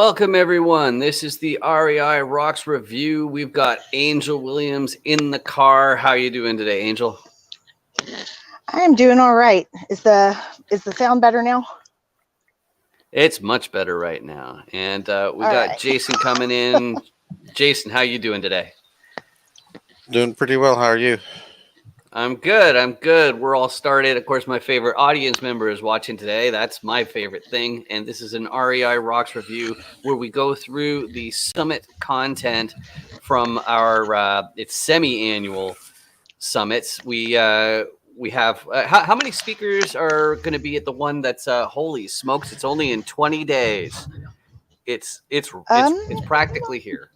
Welcome, everyone. This is the REI Rocks Review. We've got Angel Williams in the car. How are you doing today, Angel? I am doing all right. Is the sound better now? It's much better right now. And we All got right. Jason coming in. Jason, how you doing today? Doing pretty well. How are you? I'm good. We're all started. Of course, my favorite audience member is watching today. That's my favorite thing. And this is an REI Rocks Review where we go through the summit content from our it's semi-annual summits. We have how many speakers are going to be at the one that's holy smokes? It's only in 20 days. It's practically here.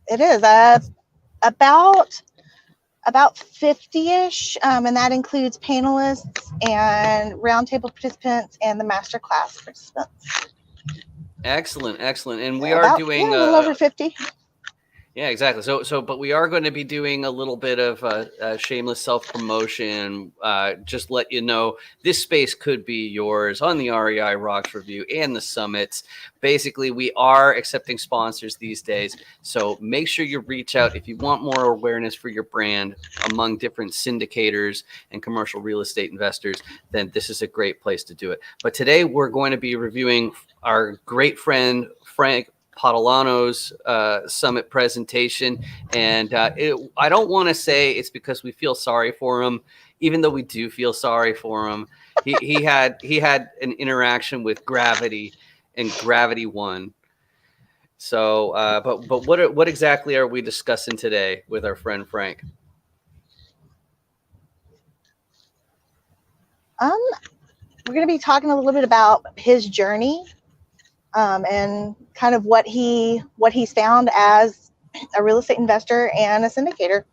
It is about 50-ish, and that includes panelists and roundtable participants and the masterclass participants. Excellent. And we About, are doing a little over 50. Yeah, exactly. But we are going to be doing a little bit of shameless self-promotion. Just let you know, this space could be yours on the REI Rocks Review and the summits. Basically, we are accepting sponsors these days. So make sure you reach out if you want more awareness for your brand among different syndicators and commercial real estate investors. Then this is a great place to do it. But today we're going to be reviewing our great friend, Frank Patalano's summit presentation, and I don't want to say it's because we feel sorry for him, even though we do feel sorry for him. He had an interaction with gravity, and gravity won. So, but what exactly are we discussing today with our friend Frank? We're going to be talking a little bit about his journey. And kind of what he's found as a real estate investor and a syndicator.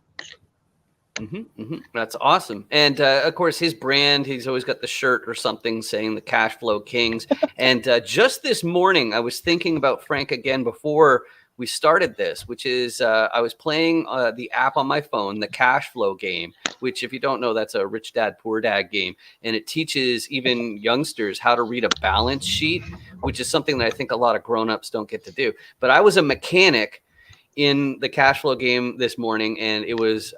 That's awesome. And of course, his brand, he's always got the shirt or something saying the Cash Flow Kings. And just this morning, I was thinking about Frank again before we started this, which is I was playing the app on my phone, the Cash Flow game, which if you don't know, that's a Rich Dad, Poor Dad game. And it teaches even youngsters how to read a balance sheet, which is something that I think a lot of grownups don't get to do. But I was a mechanic in the Cash Flow game this morning, and it was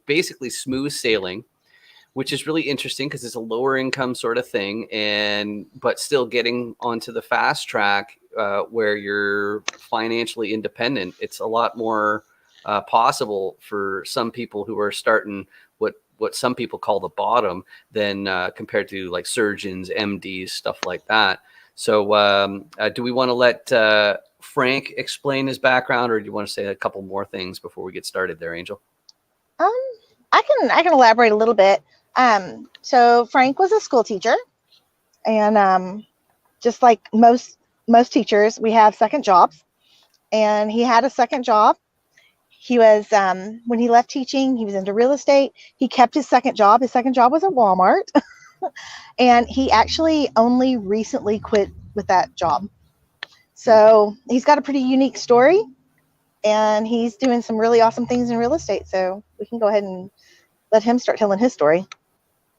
basically smooth sailing, which is really interesting because it's a lower income sort of thing, but still getting onto the fast track where you're financially independent. It's a lot more possible for some people who are starting what some people call the bottom than compared to like surgeons, MDs, stuff like that. So do we want to let Frank explain his background, or do you want to say a couple more things before we get started there, Angel? I can elaborate a little bit. So Frank was a school teacher, and just like most teachers, we have second jobs, and he had a second job. He was when he left teaching, he was into real estate. He kept his second job. His second job was at Wal-Mart, and he actually only recently quit with that job. So he's got a pretty unique story, and he's doing some really awesome things in real estate. So we can go ahead and let him start telling his story.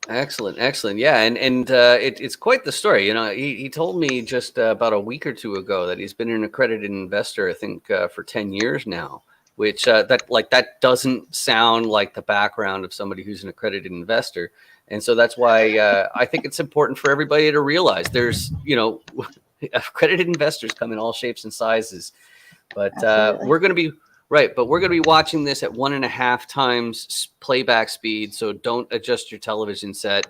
Excellent. Yeah. And it's quite the story. You know, he told me just about a week or two ago that he's been an accredited investor, I think, for 10 years now, which that doesn't sound like the background of somebody who's an accredited investor. And so that's why I think it's important for everybody to realize there's, accredited investors come in all shapes and sizes. But we're going to be watching this at 1.5 times playback speed. So don't adjust your television set,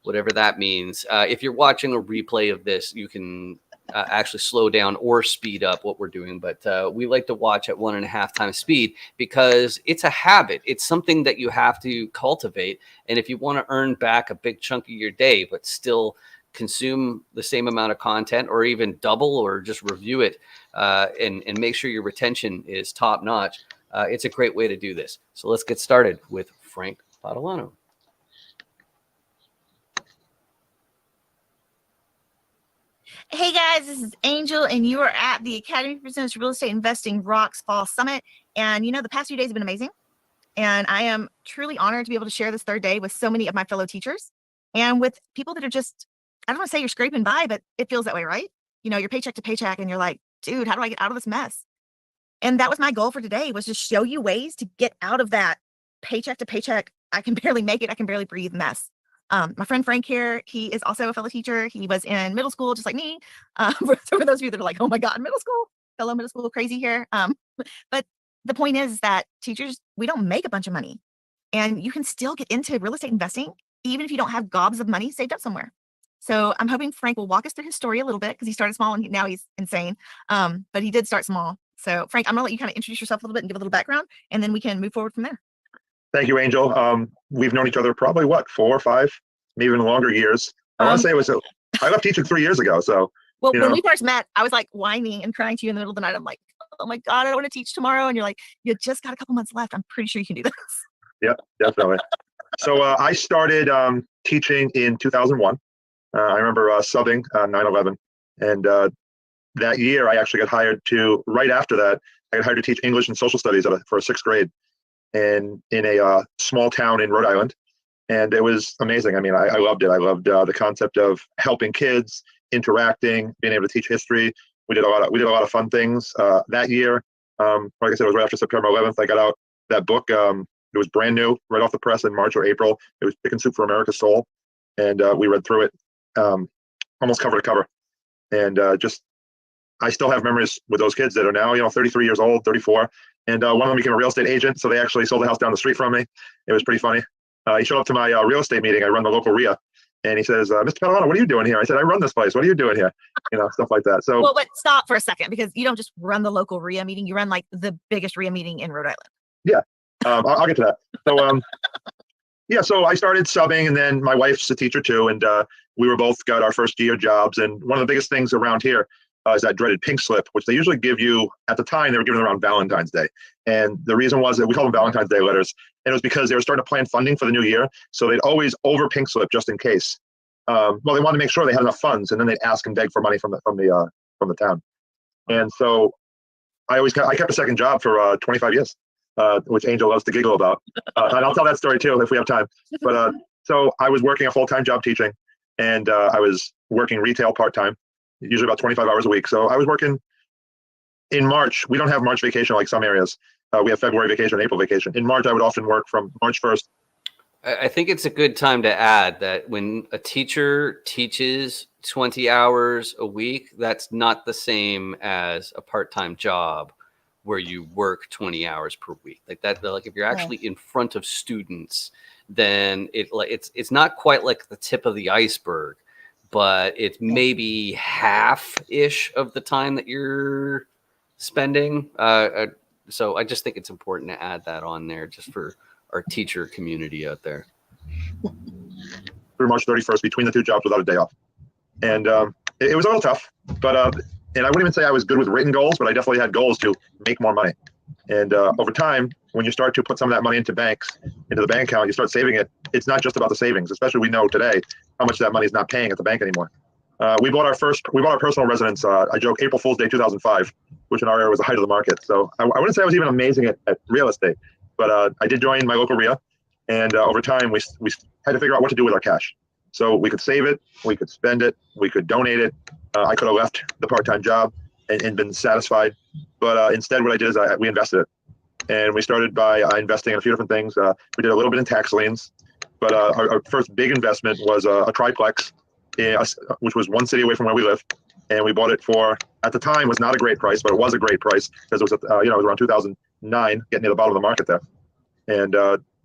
whatever that means. If you're watching a replay of this, you can actually slow down or speed up what we're doing. But we like to watch at 1.5 times speed because it's a habit. It's something that you have to cultivate. And if you want to earn back a big chunk of your day, but still consume the same amount of content or even double or just review it and make sure your retention is top notch, it's a great way to do this. So let's get started with Frank Patalano. Hey guys, this is Angel, and you are at the Academy for Business Real Estate Investing Rocks Fall Summit. And the past few days have been amazing. And I am truly honored to be able to share this third day with so many of my fellow teachers and with people that are just, I don't want to say you're scraping by, but it feels that way, right? you're paycheck to paycheck and you're like, dude, how do I get out of this mess? And that was my goal for today, was to show you ways to get out of that paycheck to paycheck. I can barely make it. I can barely breathe mess. My friend Frank here, he is also a fellow teacher. He was in middle school, just like me. For those of you that are like, oh my God, middle school, fellow middle school crazy here. But the point is that teachers, we don't make a bunch of money, and you can still get into real estate investing, even if you don't have gobs of money saved up somewhere. So I'm hoping Frank will walk us through his story a little bit, because he started small and now he's insane. But he did start small. So Frank, I'm gonna let you kind of introduce yourself a little bit and give a little background, and then we can move forward from there. Thank you, Angel. We've known each other probably 4 or 5, maybe even longer years. I want to say I left teaching 3 years ago. So well, when we first met, I was like whining and crying to you in the middle of the night. I'm like, oh my God, I don't want to teach tomorrow. And you're like, you just got a couple months left. I'm pretty sure you can do this. Yeah, definitely. So I started teaching in 2001. I remember subbing 9/11, and that year I actually got hired right after that, I got hired to teach English and social studies for 6th grade, and in a small town in Rhode Island. And it was amazing. I mean, I loved it. I loved the concept of helping kids, interacting, being able to teach history. We did a lot of fun things that year. Like I said, it was right after September 11th. I got out that book. It was brand new, right off the press in March or April. It was Chicken Soup for America's Soul, and we read through it almost cover to cover. And I still have memories with those kids that are now 33 years old, 34, and one of them became a real estate agent. So they actually sold the house down the street from me. It was pretty funny. He showed up to my real estate meeting. I run the local RIA. And he says, Mr. Patalano, what are you doing here? I said, I run this place. What are you doing here? Stuff like that. So, well, but stop for a second, because you don't just run the local RIA meeting. You run like the biggest RIA meeting in Rhode Island. Yeah, I'll get to that. So, so I started subbing, and then my wife's a teacher too. And we were both got our first year jobs. And one of the biggest things around here is that dreaded pink slip, which they usually give you at the time. They were giving it around Valentine's Day. And the reason was that we call them Valentine's Day letters. And it was because they were starting to plan funding for the new year. So they'd always over pink slip just in case. Well, they wanted to make sure they had enough funds, and then they'd ask and beg for money from the town. And so I kept a second job for 25 years, which Angel loves to giggle about. And I'll tell that story too if we have time. But so I was working a full-time job teaching, and I was working retail part-time, usually about 25 hours a week. So I was working in March. We don't have March vacation like some areas. We have February vacation, April vacation. In March, I would often work from March 1st. I think it's a good time to add that when a teacher teaches 20 hours a week, that's not the same as a part-time job where you work 20 hours per week. Like if you're actually in front of students, then it's not quite like the tip of the iceberg, but it's maybe half-ish of the time that you're spending. So I just think it's important to add that on there just for our teacher community out there. Through March 31st, between the two jobs without a day off. And it was a little tough, but and I wouldn't even say I was good with written goals, but I definitely had goals to make more money. And over time, when you start to put some of that money into the bank account, you start saving it. It's not just about the savings, especially we know today how much that money is not paying at the bank anymore. We bought our personal residence. I joke, April Fool's Day 2005, which in our area was the height of the market. So I wouldn't say I was even amazing at real estate, but I did join my local RIA. And over time, we had to figure out what to do with our cash. So we could save it, we could spend it, we could donate it. I could have left the part-time job and been satisfied. But instead, what I did is we invested it. And we started by investing in a few different things. We did a little bit in tax liens. But our first big investment was a triplex, which was one city away from where we live. And we bought it for, at the time, was not a great price, but it was a great price because it was, it was around 2009, getting near the bottom of the market there. And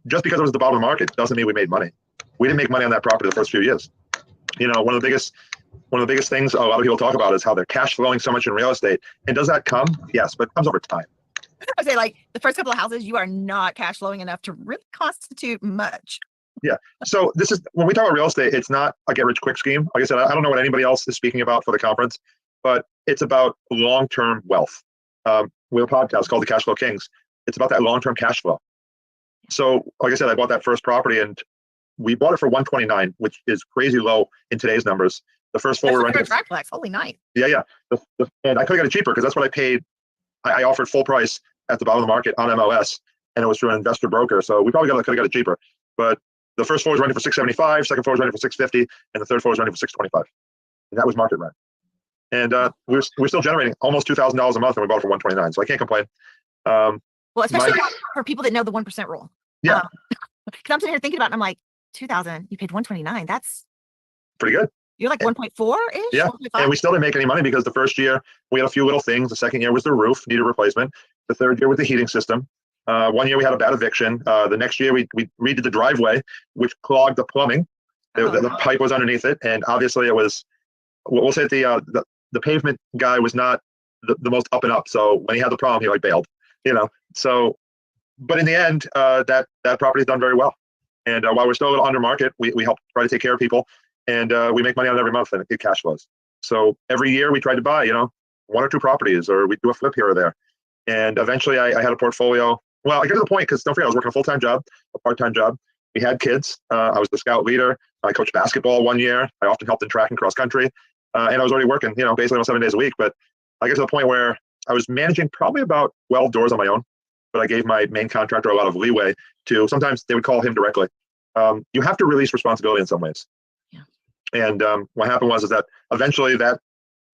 just because it was the bottom of the market doesn't mean we made money. We didn't make money on that property the first few years. One of the biggest things a lot of people talk about is how they're cash flowing so much in real estate. And does that come? Yes, but it comes over time. I would say, like, the first couple of houses, you are not cash flowing enough to really constitute much. Yeah. So this is, when we talk about real estate, it's not a get rich quick scheme. Like I said, I don't know what anybody else is speaking about for the conference, but it's about long-term wealth. We have a podcast called The Cash Flow Kings. It's about that long-term cash flow. So like I said, I bought that first property and we bought it for $129, which is crazy low in today's numbers. The first floor we rented. Triplex, holy night. Yeah. And I could have got it cheaper because that's what I paid. I offered full price at the bottom of the market on MLS, and it was through an investor broker. So we probably could have got it cheaper. But the first floor was rented for $675, second floor was rented for $650, and the third floor was rented for $625. And that was market rent. And we're still generating almost $2,000 a month, and we bought it for $129. So I can't complain. Well, especially for people that know the 1% rule. Yeah. Because I'm sitting here thinking about it, and I'm like, 2,000, you paid 129. That's pretty good. You're like 1.4-ish? Yeah. 1.5? And we still didn't make any money because the first year we had a few little things. The second year was the roof, needed replacement. The third year was the heating system. 1 year we had a bad eviction. The next year we redid the driveway, which clogged the plumbing. The pipe was underneath it. And obviously it was, we'll say that the pavement guy was not the most up and up. So when he had the problem, he like bailed, So, but in the end, that property's done very well. And while we're still a little under market, we help try to take care of people. And we make money on it every month, and it cash flows. So every year we try to buy, 1 or 2 properties, or we do a flip here or there. And eventually I had a portfolio. Well, I got to the point, because don't forget, I was working a full-time job, a part-time job. We had kids. I was the scout leader. I coached basketball 1 year. I often helped in track and cross country. And I was already working, basically almost 7 days a week. But I got to the point where I was managing probably about 12 doors on my own. But I gave my main contractor a lot of leeway to, sometimes they would call him directly. You have to release responsibility in some ways. And what happened was that eventually that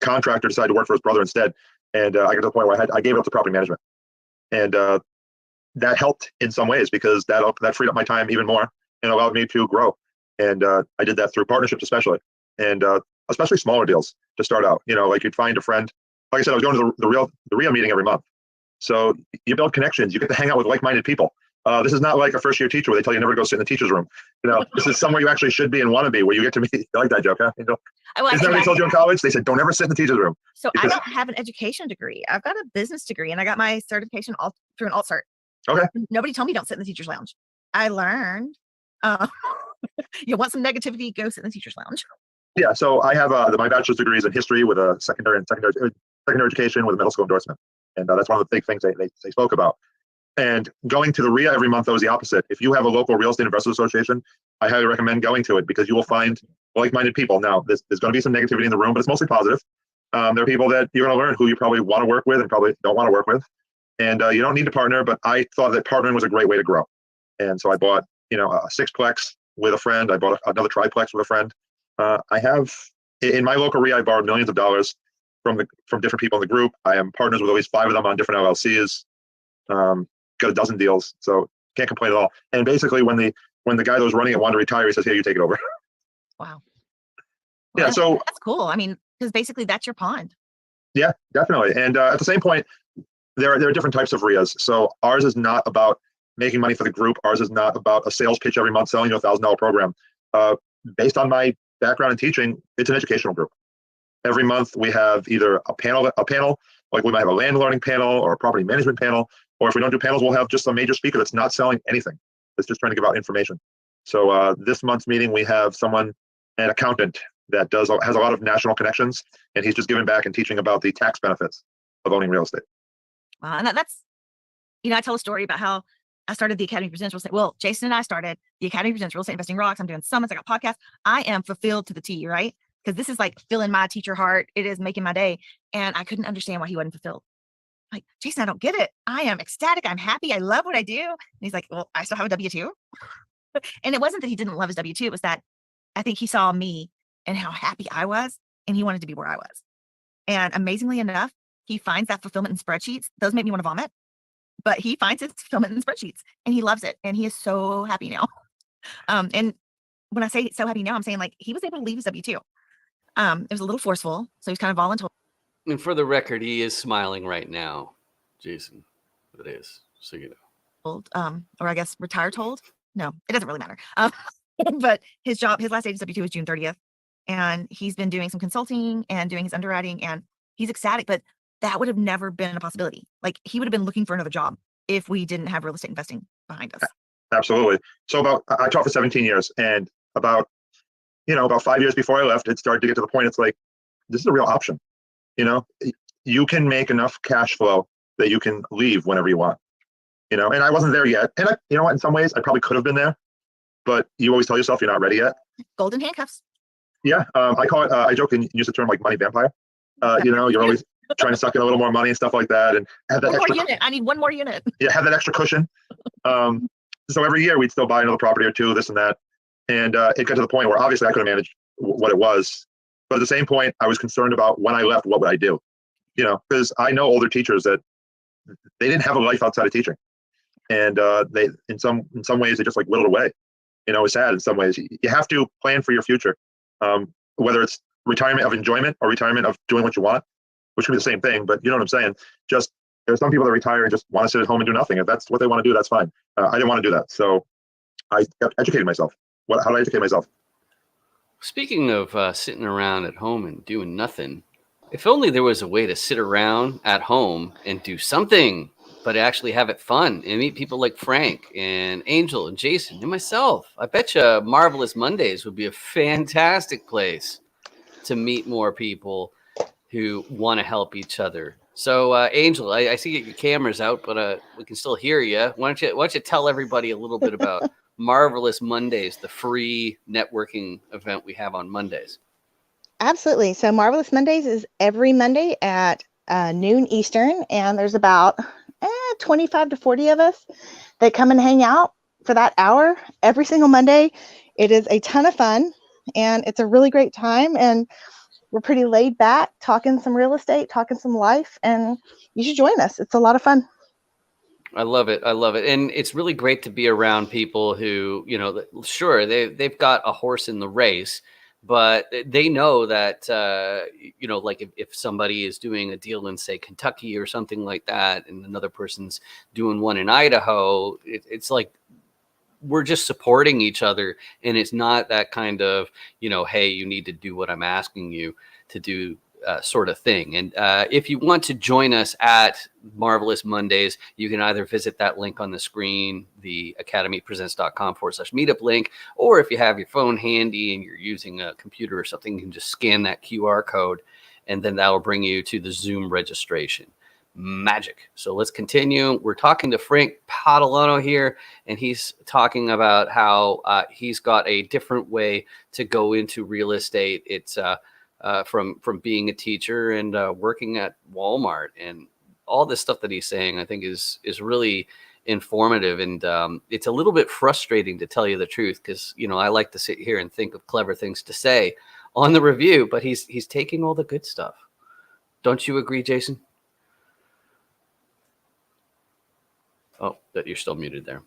contractor decided to work for his brother instead. And I got to the point where I gave it up to property management. And that helped in some ways, because that freed up my time even more and allowed me to grow. And I did that through partnerships especially. And especially smaller deals to start out. Like you'd find a friend. Like I said, I was going to the RIA meeting every month. So you build connections. You get to hang out with like-minded people. This is not like a first-year teacher where they tell you never to go sit in the teacher's room. This is somewhere you actually should be and want to be, where you get to meet. I like that joke, huh? Isn't that what they told you in college? They said, don't ever sit in the teacher's room. So I don't have an education degree. I've got a business degree, and I got my certification through an alt cert. Okay. Nobody told me don't sit in the teacher's lounge. I learned. You want some negativity, go sit in the teacher's lounge. Yeah, so I have my bachelor's degrees in history with a secondary education with a middle school endorsement. And that's one of the big things they spoke about. And going to the RIA every month, that was the opposite. If you have a local real estate investors association, I highly recommend going to it, because you will find like-minded people. Now, there's going to be some negativity in the room, but it's mostly positive. There are people that you're going to learn who you probably want to work with and probably don't want to work with. And you don't need to partner, but I thought that partnering was a great way to grow. And so I bought, a 6-plex with a friend. I bought another triplex with a friend. I have, in my local RIA, I borrowed millions of dollars from different people in the group. I am partners with at least 5 of them on different LLCs. Got a dozen deals, so can't complain at all. And basically, when the guy that was running it wanted to retire, he says, "Here, you take it over." Wow. Yeah, so that's cool. I mean, because basically that's your pond. Yeah, definitely. And at the same point, there are different types of RIAs. So ours is not about making money for the group. Ours is not about a sales pitch every month selling you $1,000 program. Based on my background in teaching, it's an educational group. Every month we have either a panel, like we might have a land learning panel or a property management panel, or if we don't do panels, we'll have just a major speaker that's not selling anything. That's just trying to give out information. So this month's meeting, we have an accountant that has a lot of national connections, and he's just giving back and teaching about the tax benefits of owning real estate. Wow, and that's, I tell a story about how I started the Academy Presents Real Estate. Well, Jason and I started the Academy Presents Real Estate Investing Rocks. I'm doing summits. I got podcasts. I am fulfilled to the T, right? Because this is like filling my teacher heart. It is making my day. And I couldn't understand why he wasn't fulfilled. Like, Jason, I don't get it. I am ecstatic. I'm happy. I love what I do. And he's like, well, I still have a W-2. And it wasn't that he didn't love his W-2. It was that I think he saw me and how happy I was, and he wanted to be where I was. And amazingly enough, he finds that fulfillment in spreadsheets. Those make me want to vomit, but he finds his fulfillment in spreadsheets, and he loves it. And he is so happy now. And when I say so happy now, I'm saying like he was able to leave his W-2. It was a little forceful, so he's kind of voluntold. And for the record, he is smiling right now, Jason. It is, so you know. Or I guess retired told. No, it doesn't really matter. But his last day of W-2 was June 30th. And he's been doing some consulting and doing his underwriting, and he's ecstatic, but that would have never been a possibility. Like, he would have been looking for another job if we didn't have real estate investing behind us. Absolutely. So I taught for 17 years, and about 5 years before I left, it started to get to the point. It's like, this is a real option. You can make enough cash flow that you can leave whenever you want, and I wasn't there yet. And you know what, in some ways I probably could have been there, but you always tell yourself you're not ready yet. Golden handcuffs. Yeah. I call it, I joke and use the term like money vampire. You're always trying to suck in a little more money and stuff like that. And have that extra unit. I need one more unit. Yeah. Have that extra cushion. So every year we'd still buy another property or two, this and that. And it got to the point where obviously I couldn't manage what it was. But at the same point, I was concerned about when I left, what would I do? Because I know older teachers that they didn't have a life outside of teaching, and they in some ways they just like whittled away. It's sad in some ways. You have to plan for your future, whether it's retirement of enjoyment or retirement of doing what you want, which can be the same thing. But you know what I'm saying? Just there's some people that retire and just want to sit at home and do nothing. If that's what they want to do, that's fine. I didn't want to do that, so I educated myself. How do I educate myself? Speaking of sitting around at home and doing nothing, if only there was a way to sit around at home and do something, but actually have it fun and meet people like Frank and Angel and Jason and myself. I bet you Marvelous Mondays would be a fantastic place to meet more people who want to help each other. So, Angel, I see your camera's out, but we can still hear you. Why don't you tell everybody a little bit about Marvelous Mondays, the free networking event we have on Mondays? Absolutely. So Marvelous Mondays is every Monday at noon Eastern, and there's about 25 to 40 of us that come and hang out for that hour every single Monday. It is a ton of fun, and it's a really great time, and we're pretty laid back, talking some real estate, talking some life, and you should join us. It's a lot of fun. I love it. And it's really great to be around people who, sure, they've got a horse in the race, but they know that, like if somebody is doing a deal in, say, Kentucky or something like that, and another person's doing one in Idaho, it's like we're just supporting each other. And it's not that kind of, hey, you need to do what I'm asking you to do sort of thing. And if you want to join us at Marvelous Mondays, you can either visit that link on the screen, the academypresents.com/meetup link, or if you have your phone handy and you're using a computer or something, you can just scan that QR code, and then that'll bring you to the Zoom registration. Magic. So let's continue. We're talking to Frank Patalano here, and he's talking about how he's got a different way to go into real estate. It's from being a teacher and working at Wal-Mart, and all this stuff that he's saying, I think is really informative. And it's a little bit frustrating, to tell you the truth, because, I like to sit here and think of clever things to say on the review, but he's taking all the good stuff. Don't you agree, Jason? Oh, that you're still muted there.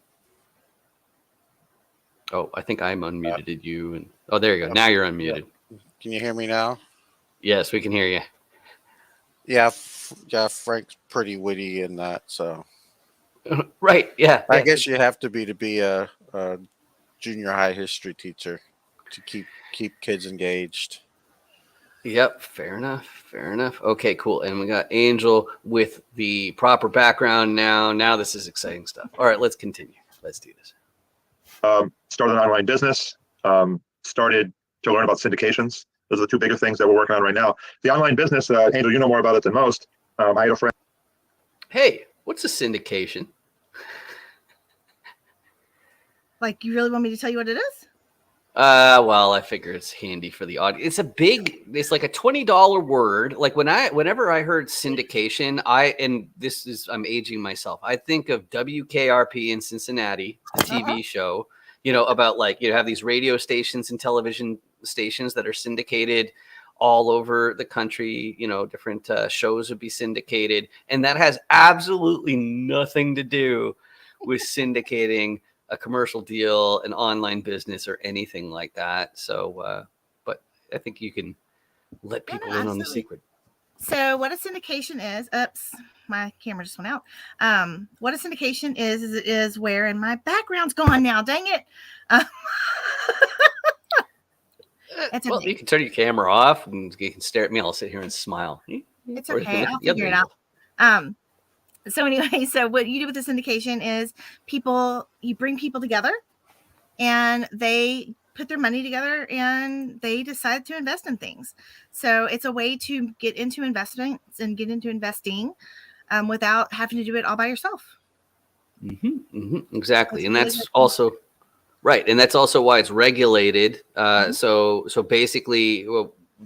Oh, I think I'm unmuted you. And oh, there you go. Now you're unmuted. Can you hear me now? Yes, we can hear you. Yeah, Frank's pretty witty in that, so. Right, yeah. I guess you have to be a junior high history teacher to keep kids engaged. Yep, fair enough. Okay, cool. And we got Angel with the proper background now. Now this is exciting stuff. All right, let's continue. Let's do this. Started an online business, started to learn about syndications. Those are the two bigger things that we're working on right now. The online business, Angel, you know more about it than most. I had a friend. Hey, what's a syndication? Like, you really want me to tell you what it is? Well, I figure it's handy for the audience. It's like a $20 word. Like whenever I heard syndication, I'm aging myself. I think of WKRP in Cincinnati, the TV show, about have these radio stations and television stations that are syndicated all over the country. Different shows would be syndicated, and that has absolutely nothing to do with syndicating a commercial deal, an online business, or anything like that. So, but I think you can let people in on the secret. So what a syndication is, oops, my camera just went out. What a syndication is where, and my background's gone now, dang it. Well, you can turn your camera off and you can stare at me. I'll sit here and smile. It's okay. I'll figure it out. So anyway, so what you do with the syndication is you bring people together and they put their money together and they decide to invest in things. So it's a way to get into investments and get into investing without having to do it all by yourself. Exactly. And that's also right. And that's also why it's regulated. So basically,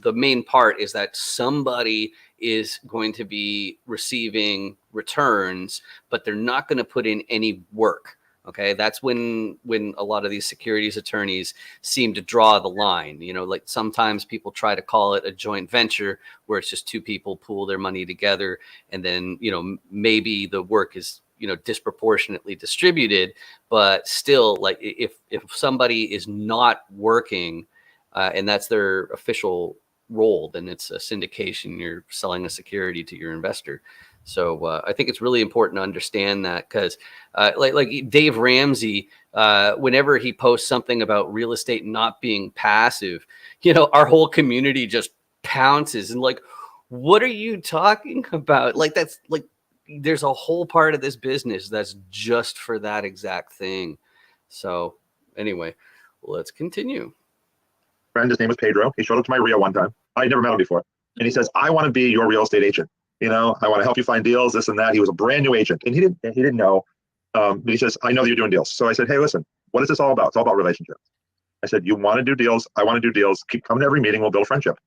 the main part is that somebody is going to be receiving returns, but they're not going to put in any work. Okay, that's when a lot of these securities attorneys seem to draw the line. You know, like sometimes people try to call it a joint venture where it's just two people pool their money together, and then, you know, maybe the work is, you know, disproportionately distributed, but still, like if somebody is not working and that's their official role, then it's a syndication. You're selling a security to your investor. So I think it's really important to understand that, because like Dave Ramsey, whenever he posts something about real estate not being passive, you know, our whole community just pounces and like, what are you talking about? Like, that's like, there's a whole part of this business that's just for that exact thing. So anyway, let's continue. Friend, his name was Pedro. He showed up to my RIA one time. I'd never met him before. And he says, I want to be your real estate agent. You know, I want to help you find deals, this and that. He was a brand new agent, and he didn't know. But he says, I know that you're doing deals. So I said, hey, listen, what is this all about? It's all about relationships. I said, you want to do deals? I want to do deals. Keep coming to every meeting. We'll build friendship.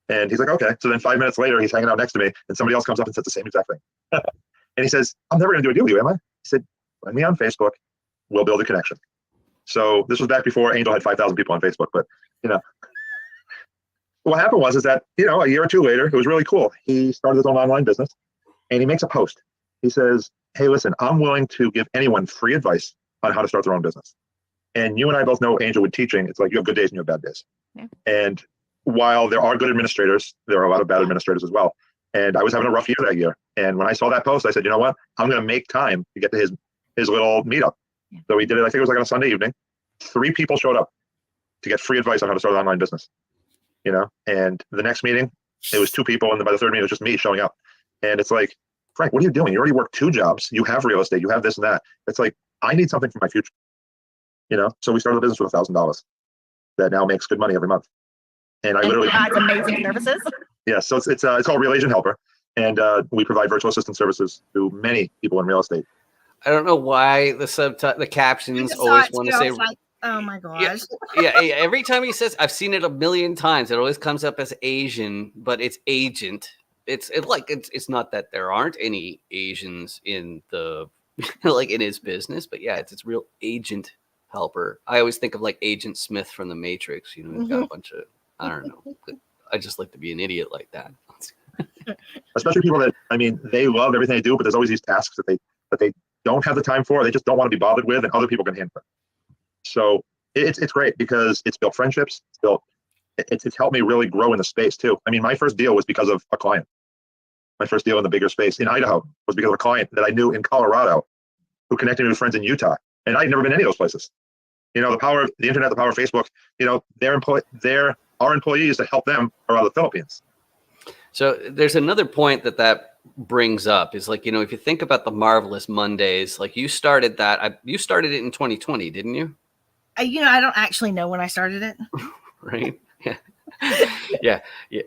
And he's like, okay. So then 5 minutes later, he's hanging out next to me, and somebody else comes up and says the same exact thing. And he says, I'm never going to do a deal with you, am I? I said, find me on Facebook. We'll build a connection. So this was back before Angel had 5,000 people on Facebook. But, you know, what happened was that, you know, a year or two later, it was really cool. He started his own online business, and he makes a post. He says, hey, listen, I'm willing to give anyone free advice on how to start their own business. And you and I both know, Angel, with teaching, it's like you have good days and you have bad days. Yeah. And while there are good administrators, there are a lot of bad administrators as well. And I was having a rough year that year. And when I saw that post, I said, you know what? I'm going to make time to get to his little meetup. Yeah. So we did it. I think it was like on a Sunday evening. 3 people showed up to get free advice on how to start an online business. You know, and the next meeting, it was 2 people. And then by the third meeting, it was just me showing up. And it's like, Frank, what are you doing? You already work 2 jobs. You have real estate. You have this and that. It's like, I need something for my future. You know, so we started a business with $1,000 that now makes good money every month. And I literally provides amazing services. Yeah, so it's called Real Agent Helper, and we provide virtual assistant services to many people in real estate. I don't know why the captions always want to say. Like, oh my gosh. Yeah, every time he says, I've seen it a million times. It always comes up as Asian, but it's agent. It's not that there aren't any Asians in the like in his business, but yeah, it's Real Agent Helper. I always think of like Agent Smith from The Matrix. You know, he's got a bunch of, I don't know. I just like to be an idiot like that. Especially people that, I mean, they love everything they do, but there's always these tasks that they don't have the time for, or they just don't want to be bothered with, and other people can handle it. So it's great because it's built friendships. It's helped me really grow in the space too. I mean, my first deal was because of a client. My first deal in the bigger space in Idaho was because of a client that I knew in Colorado who connected me with friends in Utah. And I'd never been any of those places. You know, the power of the internet, the power of Facebook, you know, there are employees that help them around the Philippines. So there's another point that brings up is like, you know, if you think about the Marvelous Mondays, like you started that, you started it in 2020, didn't you? You know, I don't actually know when I started it. Right. Yeah.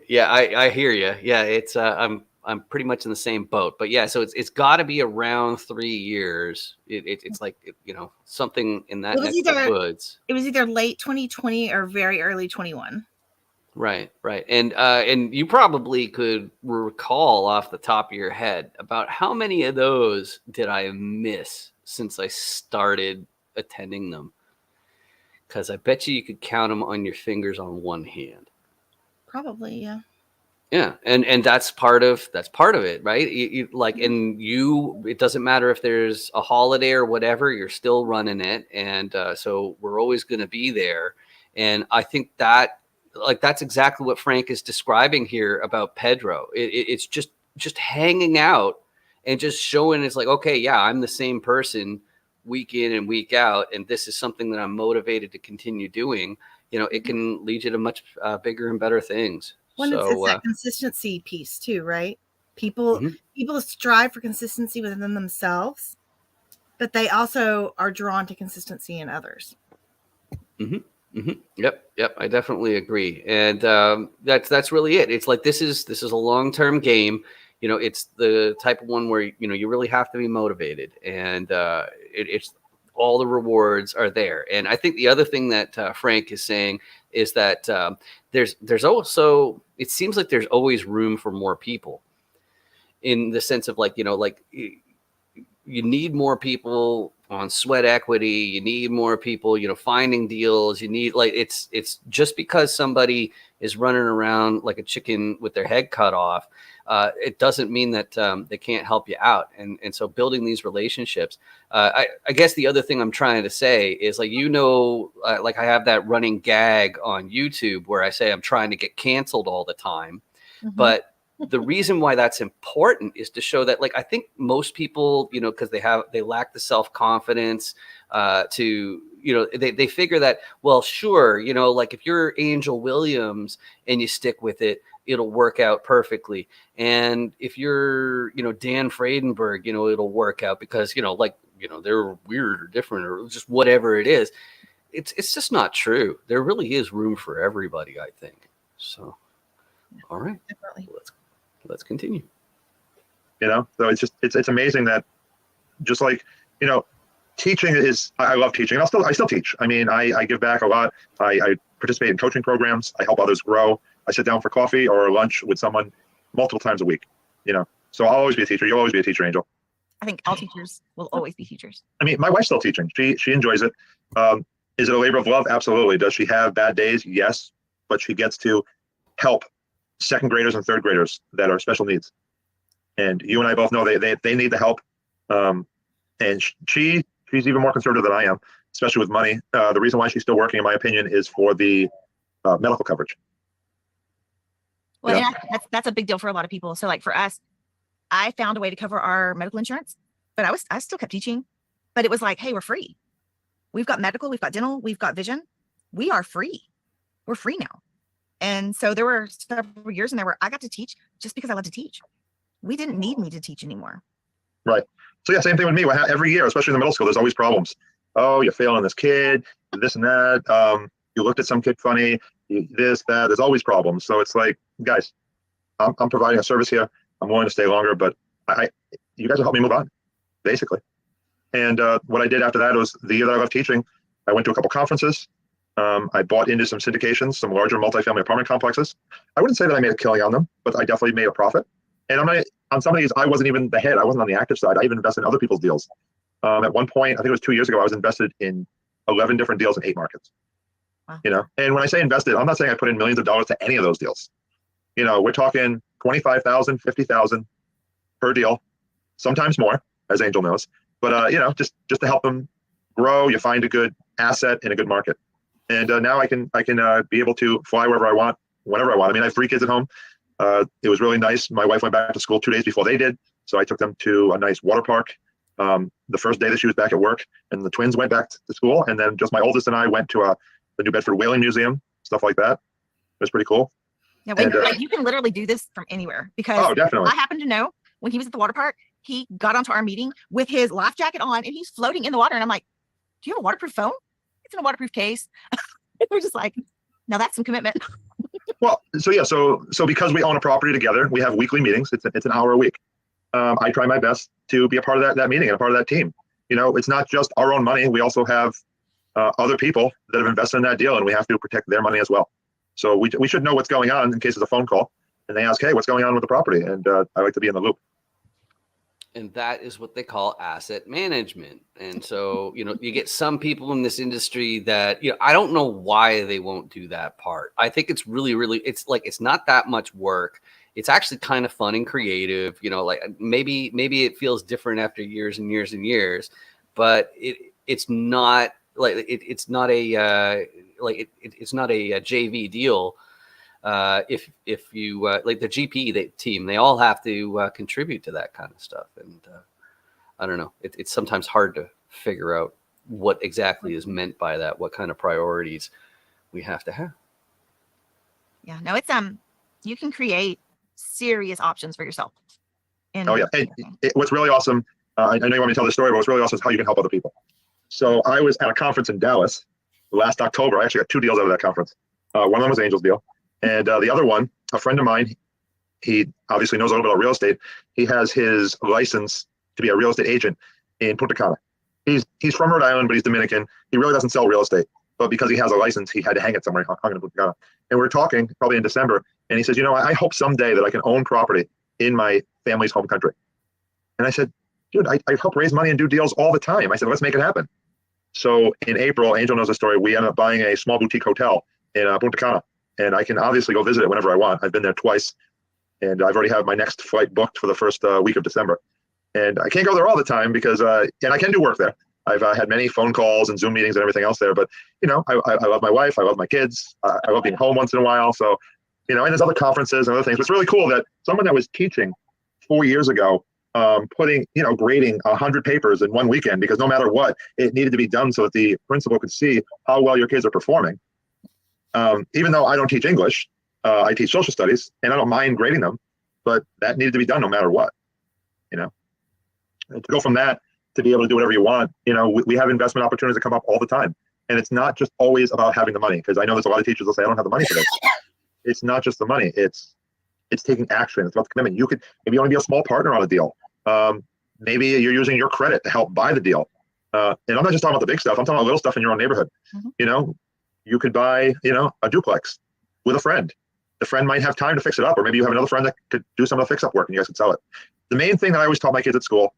Yeah. I hear you. Yeah. It's, I'm pretty much in the same boat, but yeah, so it's got to be around 3 years. It's like, you know, something in that neck of the woods. It was either late 2020 or very early 21. Right. And you probably could recall off the top of your head about how many of those did I miss since I started attending them? Because I bet you could count them on your fingers on one hand. Probably, yeah. Yeah, and that's part of it, right? You like, and it doesn't matter if there's a holiday or whatever, you're still running it, and so we're always going to be there. And I think that, like, that's exactly what Frank is describing here about Pedro. It's just hanging out and just showing it's like, okay, yeah, I'm the same person week in and week out, and this is something that I'm motivated to continue doing. You know, it can lead you to much bigger and better things. Well, so it's that consistency piece too, right? People strive for consistency within themselves, but they also are drawn to consistency in others. Yep. I definitely agree, and that's really it. It's like this is a long-term game. You know, it's the type of one where you know you really have to be motivated, and it's all the rewards are there. And I think the other thing that Frank is saying is that there's also, it seems like there's always room for more people, in the sense of like, you know, like you need more people on sweat equity. You need more people, finding deals. You need, like, it's just because somebody is running around like a chicken with their head cut off, it doesn't mean that they can't help you out. And so building these relationships, I guess the other thing I'm trying to say is, like, like I have that running gag on YouTube where I say I'm trying to get canceled all the time. Mhm. But the reason why that's important is to show that, like, I think most people, because they lack the self-confidence to, they figure that, well, sure, like if you're Angel Williams and you stick with it, it'll work out perfectly. And if you're, Dan Fradenburgh, it'll work out because, they're weird or different or just whatever it is. It's just not true. There really is room for everybody, I think. So, all right. Definitely. Let's continue. So it's amazing that, just like, teaching is, I love teaching. I still teach. I mean, I give back a lot. I participate in coaching programs. I help others grow. I sit down for coffee or lunch with someone multiple times a week, so I'll always be a teacher. You'll always be a teacher, Angel. I think all teachers will always be teachers. I mean, my wife's still teaching. She enjoys it. Is it a labor of love? Absolutely. Does she have bad days? Yes, but she gets to help second graders and third graders that are special needs. And you and I both know they need the help. And she's even more conservative than I am, especially with money. The reason why she's still working, in my opinion, is for the medical coverage. Well, yeah, that's a big deal for a lot of people. So, like, for us, I found a way to cover our medical insurance, but I still kept teaching. But it was like, hey, we're free. We've got medical, we've got dental, we've got vision. We are free. We're free now. And so there were several years in there where I got to teach just because I love to teach. We didn't need me to teach anymore. Right. So yeah, same thing with me. Every year, especially in the middle school, there's always problems. Oh, you're failing this kid, this and that. You looked at some kid funny, this, that. There's always problems. So it's like, guys, I'm providing a service here. I'm willing to stay longer, but you guys will help me move on, basically. And what I did after that was, the year that I left teaching, I went to a couple conferences. I bought into some syndications, some larger multifamily apartment complexes. I wouldn't say that I made a killing on them, but I definitely made a profit. And on some of these, I wasn't even the head. I wasn't on the active side. I even invested in other people's deals. At one point, I think it was 2 years ago, I was invested in 11 different deals in 8 markets. Wow. And when I say invested, I'm not saying I put in millions of dollars to any of those deals. We're talking 25,000, 50,000 per deal, sometimes more, as Angel knows. But just to help them grow, you find a good asset in a good market. And now I can be able to fly wherever I want, whenever I want. I mean, I have 3 kids at home. It was really nice. My wife went back to school 2 days before they did, so I took them to a nice water park the first day that she was back at work, and the twins went back to school, and then just my oldest and I went to the New Bedford Whaling Museum, stuff like that. It was pretty cool. Yeah, like, you can literally do this from anywhere, because definitely. I happen to know when he was at the water park, he got onto our meeting with his life jacket on, and he's floating in the water. And I'm like, do you have a waterproof phone? It's in a waterproof case. We're just like, now that's some commitment. Well, so because we own a property together, we have weekly meetings. It's an hour a week. I try my best to be a part of that meeting and a part of that team. It's not just our own money. We also have other people that have invested in that deal, and we have to protect their money as well. So we should know what's going on in case there's a phone call and they ask, hey, what's going on with the property? And I like to be in the loop. And that is what they call asset management. And so, you get some people in this industry that, I don't know why they won't do that part. I think it's really, really, it's not that much work. It's actually kind of fun and creative, like maybe it feels different after years and years and years, but it's not like, it's not a JV deal. If you like the GP team, they all have to contribute to that kind of stuff. And I don't know, it's sometimes hard to figure out what exactly is meant by that, what kind of priorities we have to have. Yeah, no, it's you can create serious options for yourself. And what's really awesome, I know you want me to tell the story, but what's really awesome is how you can help other people. So I was at a conference in Dallas last October. I actually got 2 deals out of that conference. One of them was Angel's deal. And the other one, a friend of mine, he obviously knows a little bit about real estate. He has his license to be a real estate agent in Punta Cana. He's from Rhode Island, but he's Dominican. He really doesn't sell real estate. But because he has a license, he had to hang it somewhere. He hung it in Punta Cana. And we were talking probably in December, and he says, I hope someday that I can own property in my family's home country. And I said, dude, I help raise money and do deals all the time. I said, let's make it happen. So in April, Angel knows the story. We ended up buying a small boutique hotel in Punta Cana, and I can obviously go visit it whenever I want. I've been there twice, and I've already have my next flight booked for the first week of December. And I can't go there all the time because, and I can do work there. I've had many phone calls and Zoom meetings and everything else there. But, you know, I love my wife. I love my kids. I love being home once in a while. So, you know, and there's other conferences and other things. But it's really cool that someone that was teaching 4 years ago, putting, you know, grading 100 papers in one weekend, because no matter what, it needed to be done so that the principal could see how well your kids are performing. Even though I don't teach English, I teach social studies, and I don't mind grading them, but that needed to be done no matter what, you know. And to go from that to be able to do whatever you want, you know, we have investment opportunities that come up all the time. And it's not just always about having the money, because I know there's a lot of teachers that say, I don't have the money for this. It's not just the money. It's taking action. It's about the commitment. You could, maybe you want to be a small partner on a deal. Maybe you're using your credit to help buy the deal. And I'm not just talking about the big stuff. I'm talking about little stuff in your own neighborhood. Mm-hmm. You know, you could buy, you know, a duplex with a friend. The friend might have time to fix it up, or maybe you have another friend that could do some of the fix up work and you guys could sell it. The main thing that I always taught my kids at school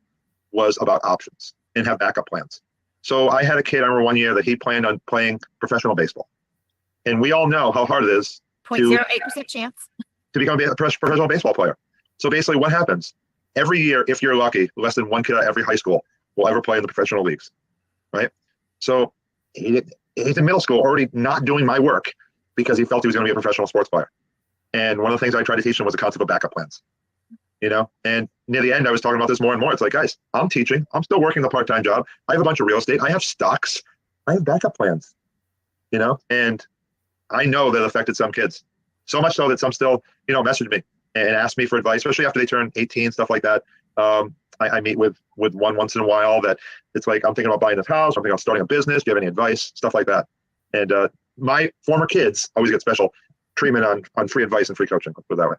was about options and have backup plans. So I had a kid, I remember one year that he planned on playing professional baseball. And we all know how hard it is 0.08% chance to become a professional baseball player. So basically what happens? Every year, if you're lucky, less than one kid out of every high school will ever play in the professional leagues, right? So he's in middle school already not doing my work because he felt he was going to be a professional sports player. And one of the things I tried to teach him was the concept of backup plans, you know? And near the end, I was talking about this more and more. It's like, guys, I'm teaching. I'm still working the part-time job. I have a bunch of real estate. I have stocks. I have backup plans, you know? And I know that affected some kids. So much so that some still, you know, message me and ask me for advice, especially after they turn 18, stuff like that. I meet with one once in a while that it's like, I'm thinking about buying this house. I'm thinking about starting a business. Do you have any advice? Stuff like that. And my former kids always get special treatment on free advice and free coaching. Let's put it that way.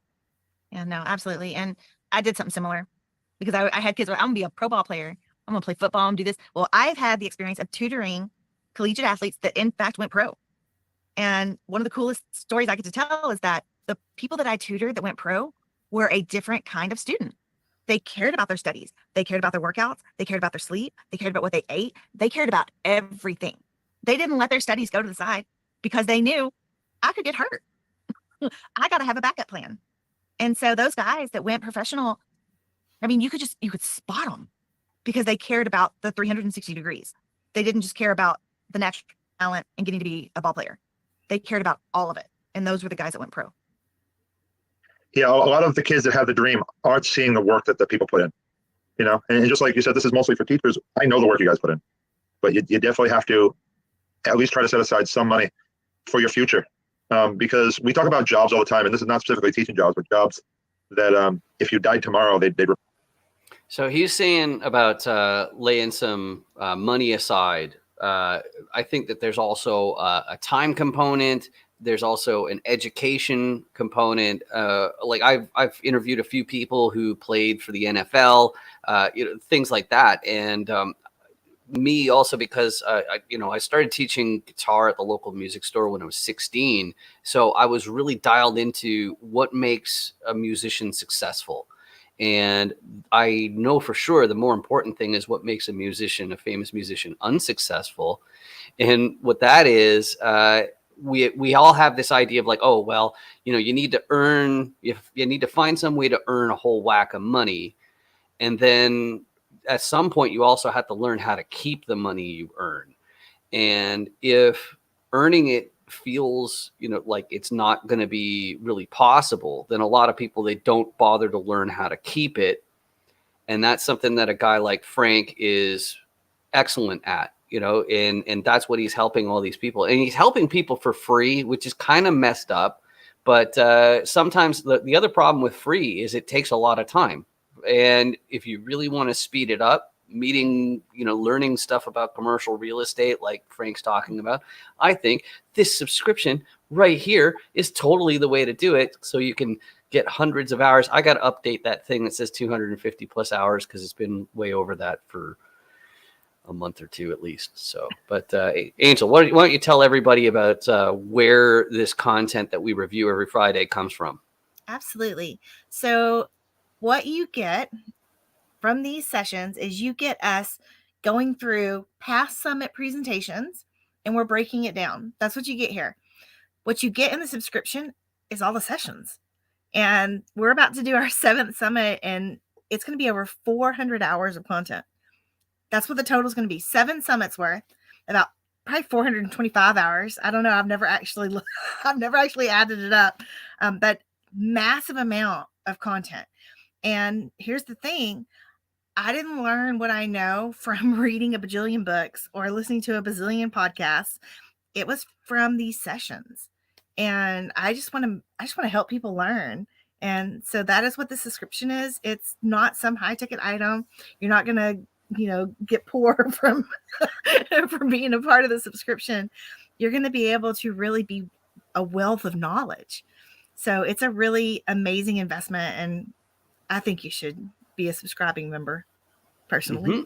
Yeah, no, absolutely. And I did something similar because I had kids where I'm going to be a pro ball player. I'm going to play football. I'm going to do this. Well, I've had the experience of tutoring collegiate athletes that in fact went pro. And one of the coolest stories I get to tell is that the people that I tutored that went pro were a different kind of student. They cared about their studies. They cared about their workouts. They cared about their sleep. They cared about what they ate. They cared about everything. They didn't let their studies go to the side because they knew I could get hurt. I got to have a backup plan. And so those guys that went professional, I mean, you could spot them because they cared about the 360 degrees. They didn't just care about the natural talent and getting to be a ball player. They cared about all of it. And those were the guys that went pro. Yeah, a lot of the kids that have the dream aren't seeing the work that the people put in, you know, and just like you said, this is mostly for teachers. I know the work you guys put in, but you definitely have to at least try to set aside some money for your future. Because we talk about jobs all the time, and this is not specifically teaching jobs, but jobs that if you died tomorrow, they'd. So he's saying about laying some money aside. I think that there's also a time component. There's also an education component. Like I've interviewed a few people who played for the NFL, you know, things like that. And me also, because I started teaching guitar at the local music store when I was 16. So I was really dialed into what makes a musician successful. And I know for sure the more important thing is what makes a famous musician, unsuccessful. And what that is, we all have this idea of like, oh, well, you know, you need to find some way to earn a whole whack of money. And then at some point you also have to learn how to keep the money you earn. And if earning it feels, you know, like it's not going to be really possible, then a lot of people, they don't bother to learn how to keep it. And that's something that a guy like Frank is excellent at, you know, and that's what he's helping all these people. And he's helping people for free, which is kind of messed up. But sometimes the other problem with free is it takes a lot of time. And if you really want to speed it up, learning stuff about commercial real estate like Frank's talking about, I think this subscription right here is totally the way to do it. So you can get hundreds of hours. I got to update that thing that says 250 plus hours because it's been way over that for a month or two at least. So, but Angel, why don't you tell everybody about where this content that we review every Friday comes from? Absolutely. So what you get from these sessions is you get us going through past summit presentations and we're breaking it down. That's what you get here. What you get in the subscription is all the sessions. And we're about to do our 7th summit, and it's going to be over 400 hours of content. That's what the total is going to be. 7 summits worth, about probably 425 hours. I don't know. I've never actually added it up, but massive amount of content. And here's the thing. I didn't learn what I know from reading a bajillion books or listening to a bazillion podcasts. It was from these sessions. And I just want to help people learn. And so that is what the subscription is. It's not some high ticket item. You're not going to, get poor from being a part of the subscription. You're going to be able to really be a wealth of knowledge. So it's a really amazing investment. And I think you should be a subscribing member personally.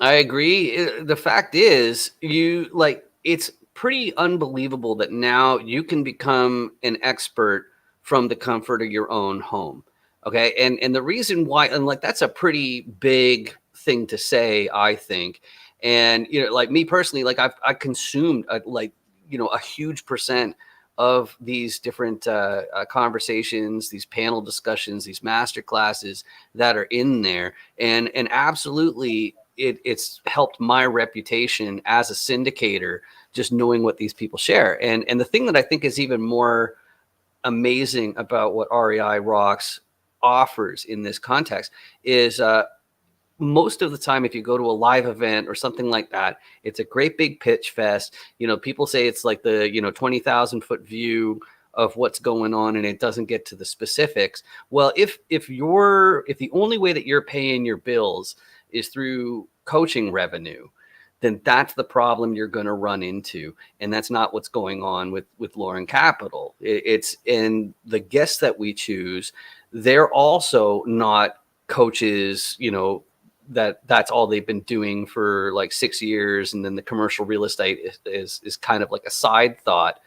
I agree. The fact is, it's pretty unbelievable that now you can become an expert from the comfort of your own home. Okay. And the reason why, and that's a pretty big thing to say, I think. And, me personally, I've consumed a huge percent of these different conversations, these panel discussions, these master classes that are in there. And absolutely, it's helped my reputation as a syndicator, just knowing what these people share. And the thing that I think is even more amazing about what REI Rocks offers in this context is most of the time, if you go to a live event or something like that, it's a great big pitch fest. People say it's like the 20,000-foot view of what's going on, and it doesn't get to the specifics. Well, if the only way that you're paying your bills is through coaching revenue, then that's the problem you're going to run into, and that's not what's going on with Lauren Capital. It's in the guests that we choose. They're also not coaches, that's all they've been doing for like 6 years, and then the commercial real estate is kind of like a side thought,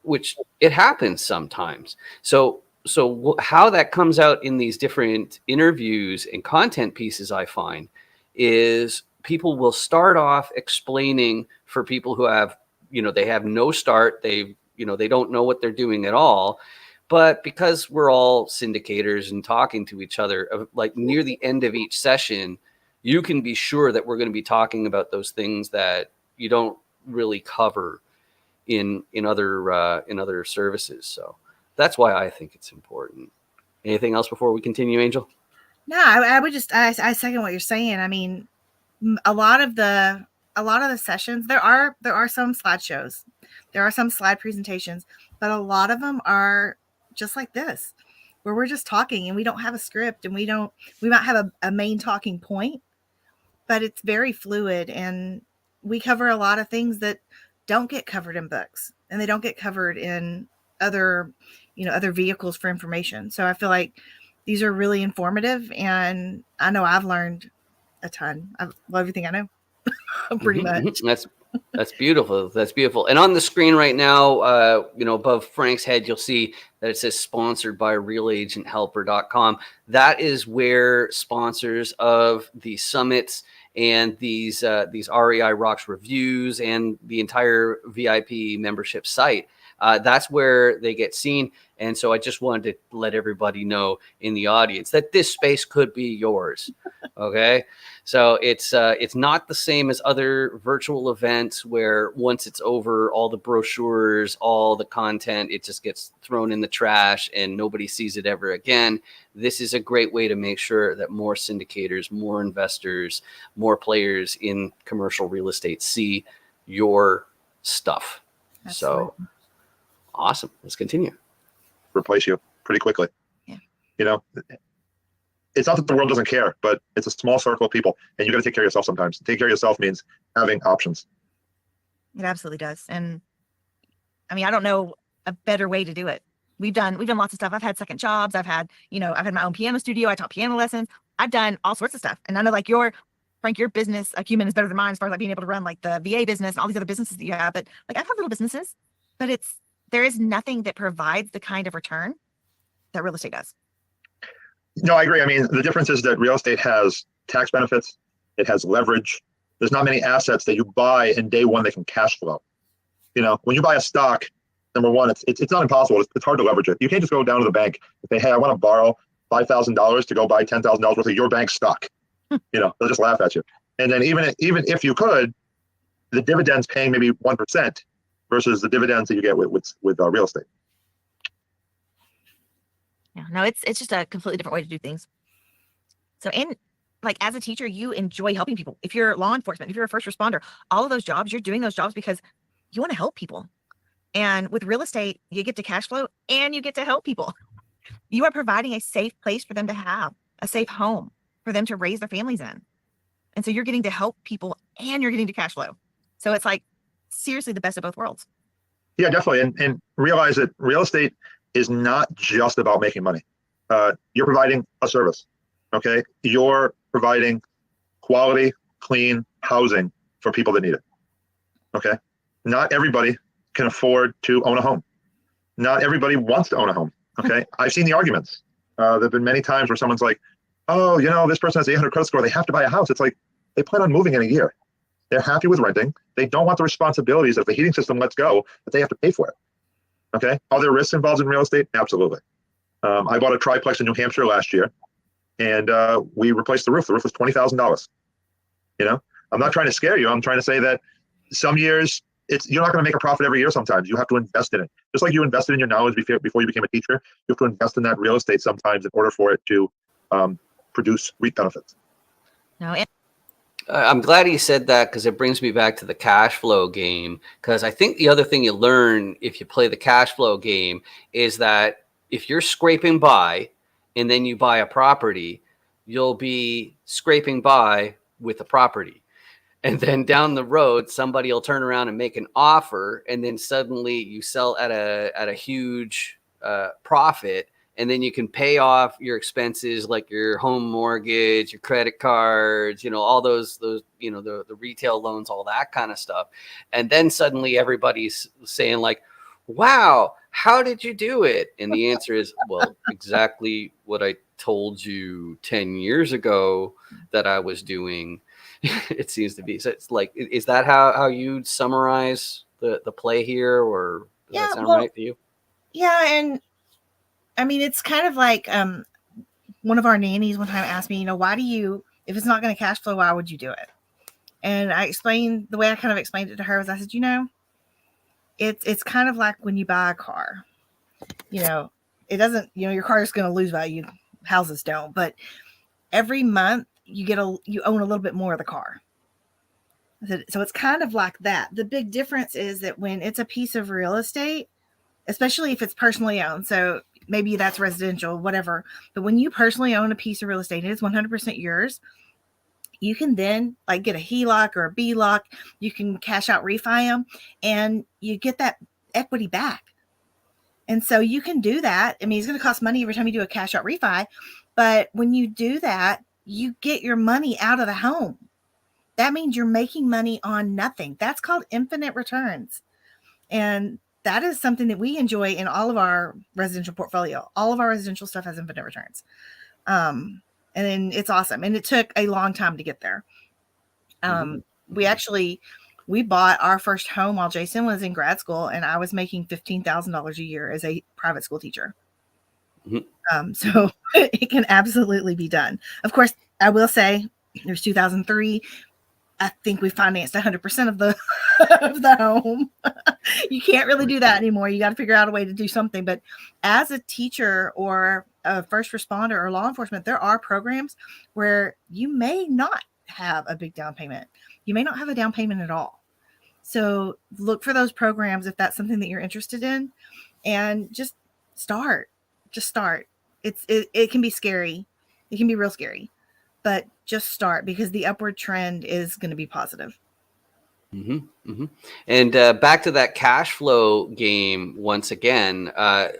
which it happens sometimes. So how that comes out in these different interviews and content pieces, I find, is people will start off explaining for people who have, they have no start, they don't know what they're doing at all. But because we're all syndicators and talking to each other, like near the end of each session, you can be sure that we're going to be talking about those things that you don't really cover in other services. So that's why I think it's important. Anything else before we continue, Angel? No, I would just I second what you're saying. I mean, a lot of the sessions, there are some slideshows, there are some slide presentations, but a lot of them are just like this, where we're just talking and we don't have a script, and we might have a main talking point, but it's very fluid, and we cover a lot of things that don't get covered in books, and they don't get covered in other vehicles for information. So I feel like these are really informative, and I know I've learned a ton. I love everything I know. Pretty much. That's beautiful. That's beautiful. And on the screen right now, above Frank's head, you'll see that it says sponsored by realagenthelper.com. That is where sponsors of the summits and these REI Rocks reviews and the entire VIP membership site, that's where they get seen. And so I just wanted to let everybody know in the audience that this space could be yours. Okay. So it's not the same as other virtual events where once it's over, all the brochures, all the content, it just gets thrown in the trash and nobody sees it ever again. This is a great way to make sure that more syndicators, more investors, more players in commercial real estate see your stuff. Absolutely. So awesome. Let's continue. Replace you pretty quickly. Yeah. It's not that the world doesn't care, but it's a small circle of people, and you got to take care of yourself sometimes. Take care of yourself means having options. It absolutely does. And I mean, I don't know a better way to do it. We've done lots of stuff. I've had second jobs. I've had my own piano studio. I taught piano lessons. I've done all sorts of stuff. And I know like Frank, your business acumen is better than mine as far as like being able to run like the VA business and all these other businesses that you have. But like I've had little businesses, but there is nothing that provides the kind of return that real estate does. No, I agree. I mean, the difference is that real estate has tax benefits. It has leverage. There's not many assets that you buy in day one that can cash flow. You know, when you buy a stock, number one, it's not impossible. It's hard to leverage it. You can't just go down to the bank and say, hey, I want to borrow $5,000 to go buy $10,000 worth of your bank stock. You know, they'll just laugh at you. And then even if you could, the dividends paying maybe 1% versus the dividends that you get with real estate. Yeah, no, it's just a completely different way to do things. So, and like as a teacher, you enjoy helping people. If you're law enforcement, if you're a first responder, all of those jobs, you're doing those jobs because you want to help people. And with real estate, you get to cash flow and you get to help people. You are providing a safe place for them to have, a safe home for them to raise their families in. And so you're getting to help people and you're getting to cash flow. So it's like seriously the best of both worlds. Yeah, definitely. And realize that real estate is not just about making money. You're providing a service. Okay. You're providing quality, clean housing for people that need it. Okay. Not everybody can afford to own a home. Not everybody wants to own a home. Okay. I've seen the arguments. There have been many times where someone's like, oh, you know, this person has 800 credit score. They have to buy a house. It's like, they plan on moving in a year. They're happy with renting. They don't want the responsibilities if the heating system lets go, that they have to pay for it. Okay. Are there risks involved in real estate? Absolutely. I bought a triplex in New Hampshire last year and we replaced the roof. The roof was $20,000. You know, I'm not trying to scare you. I'm trying to say that some years you're not going to make a profit every year. Sometimes you have to invest in it. Just like you invested in your knowledge before you became a teacher, you have to invest in that real estate sometimes in order for it to produce REIT benefits. No, I'm glad he said that because it brings me back to the cash flow game. Because I think the other thing you learn if you play the cash flow game is that if you're scraping by and then you buy a property, you'll be scraping by with the property. And then down the road, somebody will turn around and make an offer, and then suddenly you sell at a huge profit, and then you can pay off your expenses like your home mortgage, your credit cards, you know, all those you know, the retail loans, all that kind of stuff. And then suddenly everybody's saying like, wow, how did you do it? And the answer is, well, exactly what I told you 10 years ago that I was doing. It seems to be. So it's like, is that how you'd summarize the play here, or does that sound right to you? Yeah, and I mean, it's kind of like one of our nannies one time asked me, you know, why do you, if it's not going to cash flow, why would you do it? And I explained, the way I kind of explained it to her was, I said, you know, it's kind of like when you buy a car, you know, it doesn't, you know, your car is going to lose value, houses don't, but every month you own a little bit more of the car. So it's kind of like that. The big difference is that when it's a piece of real estate, especially if it's personally owned, so maybe that's residential, whatever, but when you personally own a piece of real estate, it is 100% yours. You can then like get a HELOC or a BLOC. You can cash out, refi them, and you get that equity back. And so you can do that. I mean, it's going to cost money every time you do a cash out refi, but when you do that, you get your money out of the home. That means you're making money on nothing. That's called infinite returns. And that is something that we enjoy in all of our residential portfolio. All of our residential stuff has infinite returns. And then it's awesome. And it took a long time to get there. We bought our first home while Jason was in grad school, and I was making $15,000 a year as a private school teacher. So it can absolutely be done. Of course, I will say there's 2003. I think we financed 100% of the of the home. You can't really do that anymore. You got to figure out a way to do something. But as a teacher or a first responder or law enforcement, there are programs where you may not have a big down payment. You may not have a down payment at all. So look for those programs if that's something that you're interested in, and just start. Just start. It can be scary. It can be real scary, but just start, because the upward trend is going to be positive. And back to that cash flow game once again. I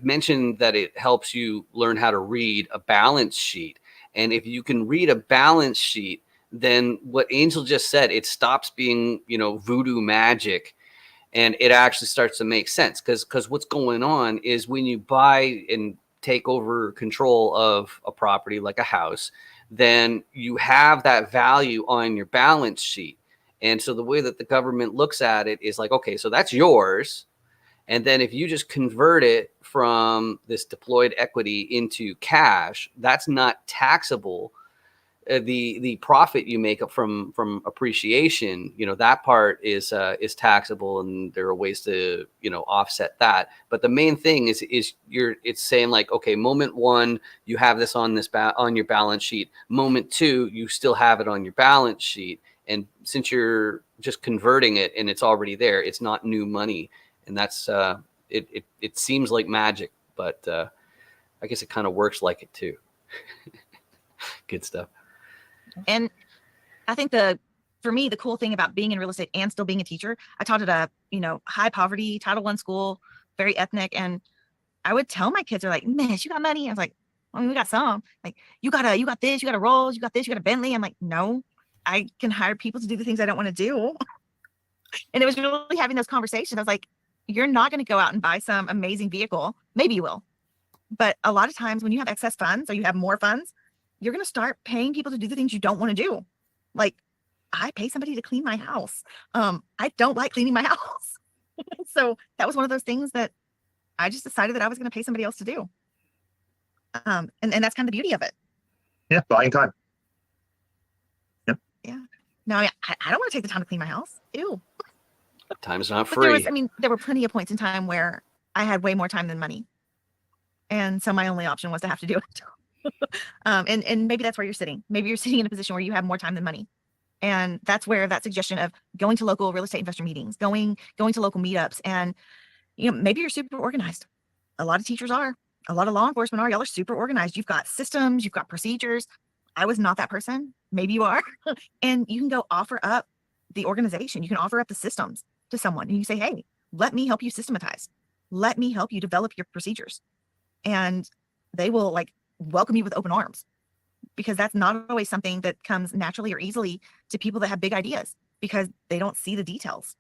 mentioned that it helps you learn how to read a balance sheet. And if you can read a balance sheet, then what Angel just said, it stops being, you know, voodoo magic, and it actually starts to make sense. Because what's going on is when you buy and take over control of a property like a house, then you have that value on your balance sheet. And so the way that the government looks at it is like, okay, so that's yours. And then if you just convert it from this deployed equity into cash, that's not taxable. The profit you make from appreciation, that part is taxable, and there are ways to offset that. But the main thing is it's saying like, okay, moment one you have this on your balance sheet. Moment two you still have it on your balance sheet, and since you're just converting it and it's already there, it's not new money, and that's it seems like magic, but I guess it kind of works like it too. Good stuff. And I think for me, the cool thing about being in real estate and still being a teacher, I taught at a, high poverty Title I school, very ethnic. And I would tell my kids, they're like, Miss, you got money? I was like, I mean, we got some. Like, you got this, you got a Rolls, you got this, you got a Bentley. I'm like, no, I can hire people to do the things I don't want to do. And it was really having those conversations. I was like, you're not going to go out and buy some amazing vehicle. Maybe you will. But a lot of times when you have excess funds or you have more funds, you're going to start paying people to do the things you don't want to do. Like, I pay somebody to clean my house. I don't like cleaning my house. So that was one of those things that I just decided that I was going to pay somebody else to do. And that's kind of the beauty of it. Yeah, buying time. Yep. Yeah. No, I don't want to take the time to clean my house. Ew. Time's not But free. there were plenty of points in time where I had way more time than money. And so my only option was to have to do it. And maybe that's where you're sitting. Maybe you're sitting in a position where you have more time than money. And that's where that suggestion of going to local real estate investor meetings, going to local meetups, and maybe you're super organized. A lot of teachers are. A lot of law enforcement are. Y'all are super organized. You've got systems, you've got procedures. I was not that person. Maybe you are. And you can go offer up the organization. You can offer up the systems to someone, and you say, hey, let me help you systematize. Let me help you develop your procedures. And they will welcome you with open arms, because that's not always something that comes naturally or easily to people that have big ideas, because they don't see the details.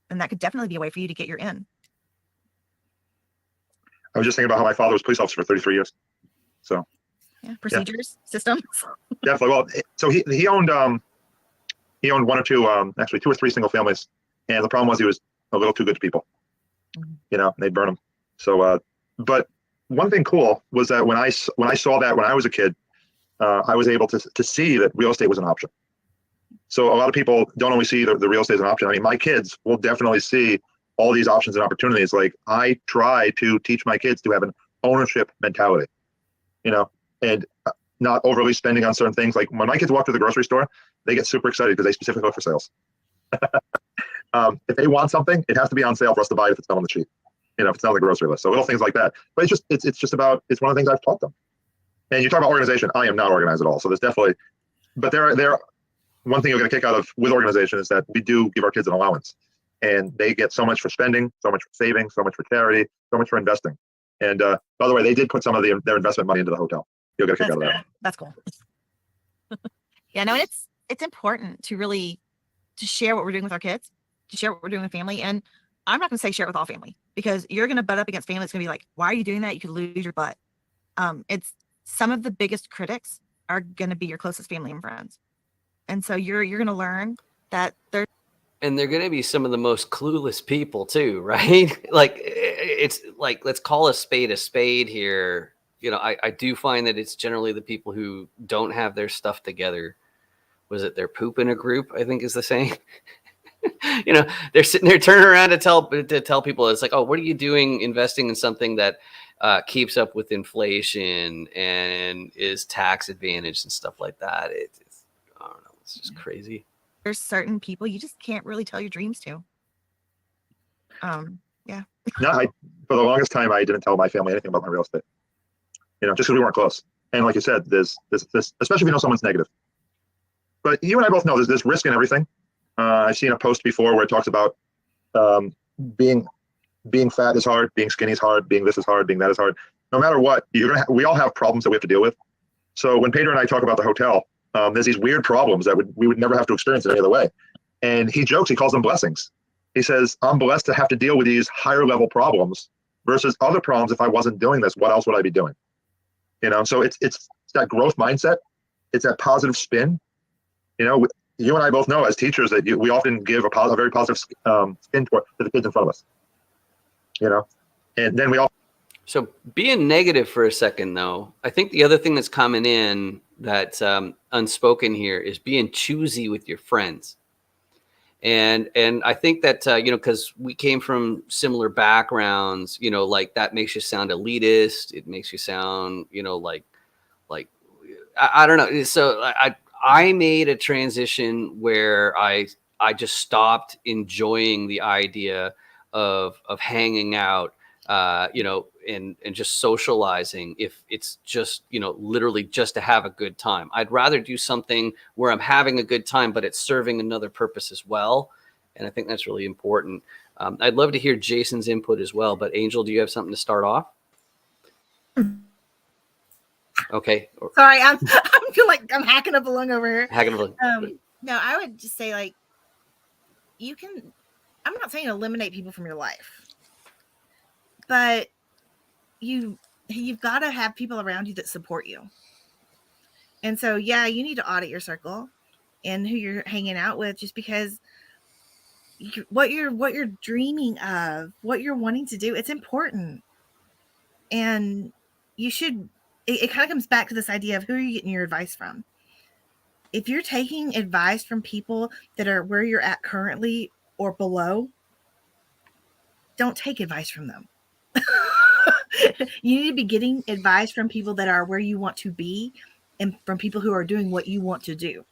And that could definitely be a way for you to get your in. I was just thinking about how my father was a police officer for 33 years. So yeah, procedures, systems. Definitely. Well, so he owned one or two, actually 2 or 3 single families, and the problem was he was a little too good to people. They'd burn him. So, but one thing cool was that when I saw that when I was a kid, I was able to see that real estate was an option. So a lot of people don't always see the real estate as an option. I mean, my kids will definitely see all these options and opportunities. Like, I try to teach my kids to have an ownership mentality, and not overly spending on certain things. Like, when my kids walk to the grocery store, they get super excited because they specifically look for sales. If they want something, it has to be on sale for us to buy it if it's not on the sheet, if it's not on the grocery list. So little things like that. But it's just about, it's one of the things I've taught them. And you talk about organization. I am not organized at all. So there's definitely, but there one thing you're going to kick out of with organization is that we do give our kids an allowance, and they get so much for spending, so much for saving, so much for charity, so much for investing. And by the way, they did put some of their investment money into the hotel. You'll get a kick out of that. That's cool. Yeah, no, and it's important to share what we're doing with our kids, to share what we're doing with family. And I'm not going to say share it with all family, because you're going to butt up against family. It's going to be like, why are you doing that? You could lose your butt. It's some of the biggest critics are going to be your closest family and friends. And so you're going to learn that they're going to be some of the most clueless people too, right? It's like, let's call a spade here. I do find that it's generally the people who don't have their stuff together. Was it their poop in a group, I think is the saying. They're sitting there turning around to tell people, it's like, oh, what are you doing investing in something that keeps up with inflation and is tax advantaged and stuff like that? It's I don't know, it's just crazy. There's certain people you just can't really tell your dreams to. Yeah. No, for the longest time, I didn't tell my family anything about my real estate, just because we weren't close. And like you said, there's this, especially if someone's negative. But you and I both know there's risk in everything. I've seen a post before where it talks about being fat is hard, being skinny is hard, being this is hard, being that is hard. No matter what, we all have problems that we have to deal with. So when Pedro and I talk about the hotel, there's these weird problems that we would never have to experience in any other way. And he jokes, he calls them blessings. He says, I'm blessed to have to deal with these higher level problems versus other problems. If I wasn't doing this, what else would I be doing? So it's that growth mindset. It's that positive spin. You and I both know as teachers that we often give a very positive spin to the kids in front of us. And then we all. So being negative for a second, though, I think the other thing that's coming in that's unspoken here is being choosy with your friends. And I think that, because we came from similar backgrounds, like that makes you sound elitist. It makes you sound, like I don't know. So I made a transition where I just stopped enjoying the idea of hanging out, and just socializing if it's just, literally just to have a good time. I'd rather do something where I'm having a good time, but it's serving another purpose as well. And I think that's really important. I'd love to hear Jason's input as well, but Angel, do you have something to start off? Okay. Sorry, I feel like I'm hacking up a lung over here. No, I would just say, like, I'm not saying eliminate people from your life, but you've got to have people around you that support you. And so, yeah, you need to audit your circle and who you're hanging out with, just because what you're dreaming of, what you're wanting to do, it's important. And you should, it kind of comes back to this idea of who are you getting your advice from? If you're taking advice from people that are where you're at currently or below, don't take advice from them. You need to be getting advice from people that are where you want to be and from people who are doing what you want to do.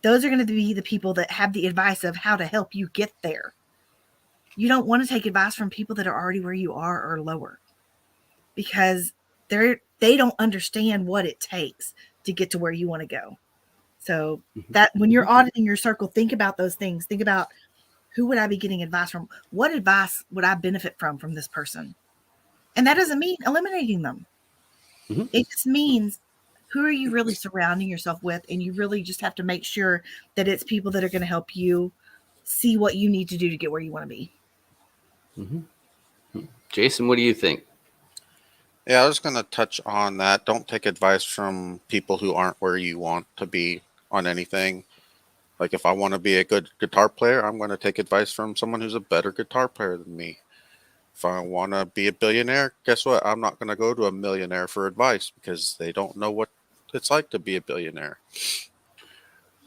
Those are going to be the people that have the advice of how to help you get there. You don't want to take advice from people that are already where you are or lower, because they don't understand what it takes to get to where you want to go. So that when you're auditing your circle, think about those things. Think about, who would I be getting advice from? What advice would I benefit from this person? And that doesn't mean eliminating them. Mm-hmm. It just means, who are you really surrounding yourself with? And you really just have to make sure that it's people that are going to help you see what you need to do to get where you want to be. Mm-hmm. Jason, what do you think? Yeah, I was going to touch on that. Don't take advice from people who aren't where you want to be on anything. Like, if I want to be a good guitar player, I'm going to take advice from someone who's a better guitar player than me. If I want to be a billionaire, guess what? I'm not going to go to a millionaire for advice, because they don't know what it's like to be a billionaire.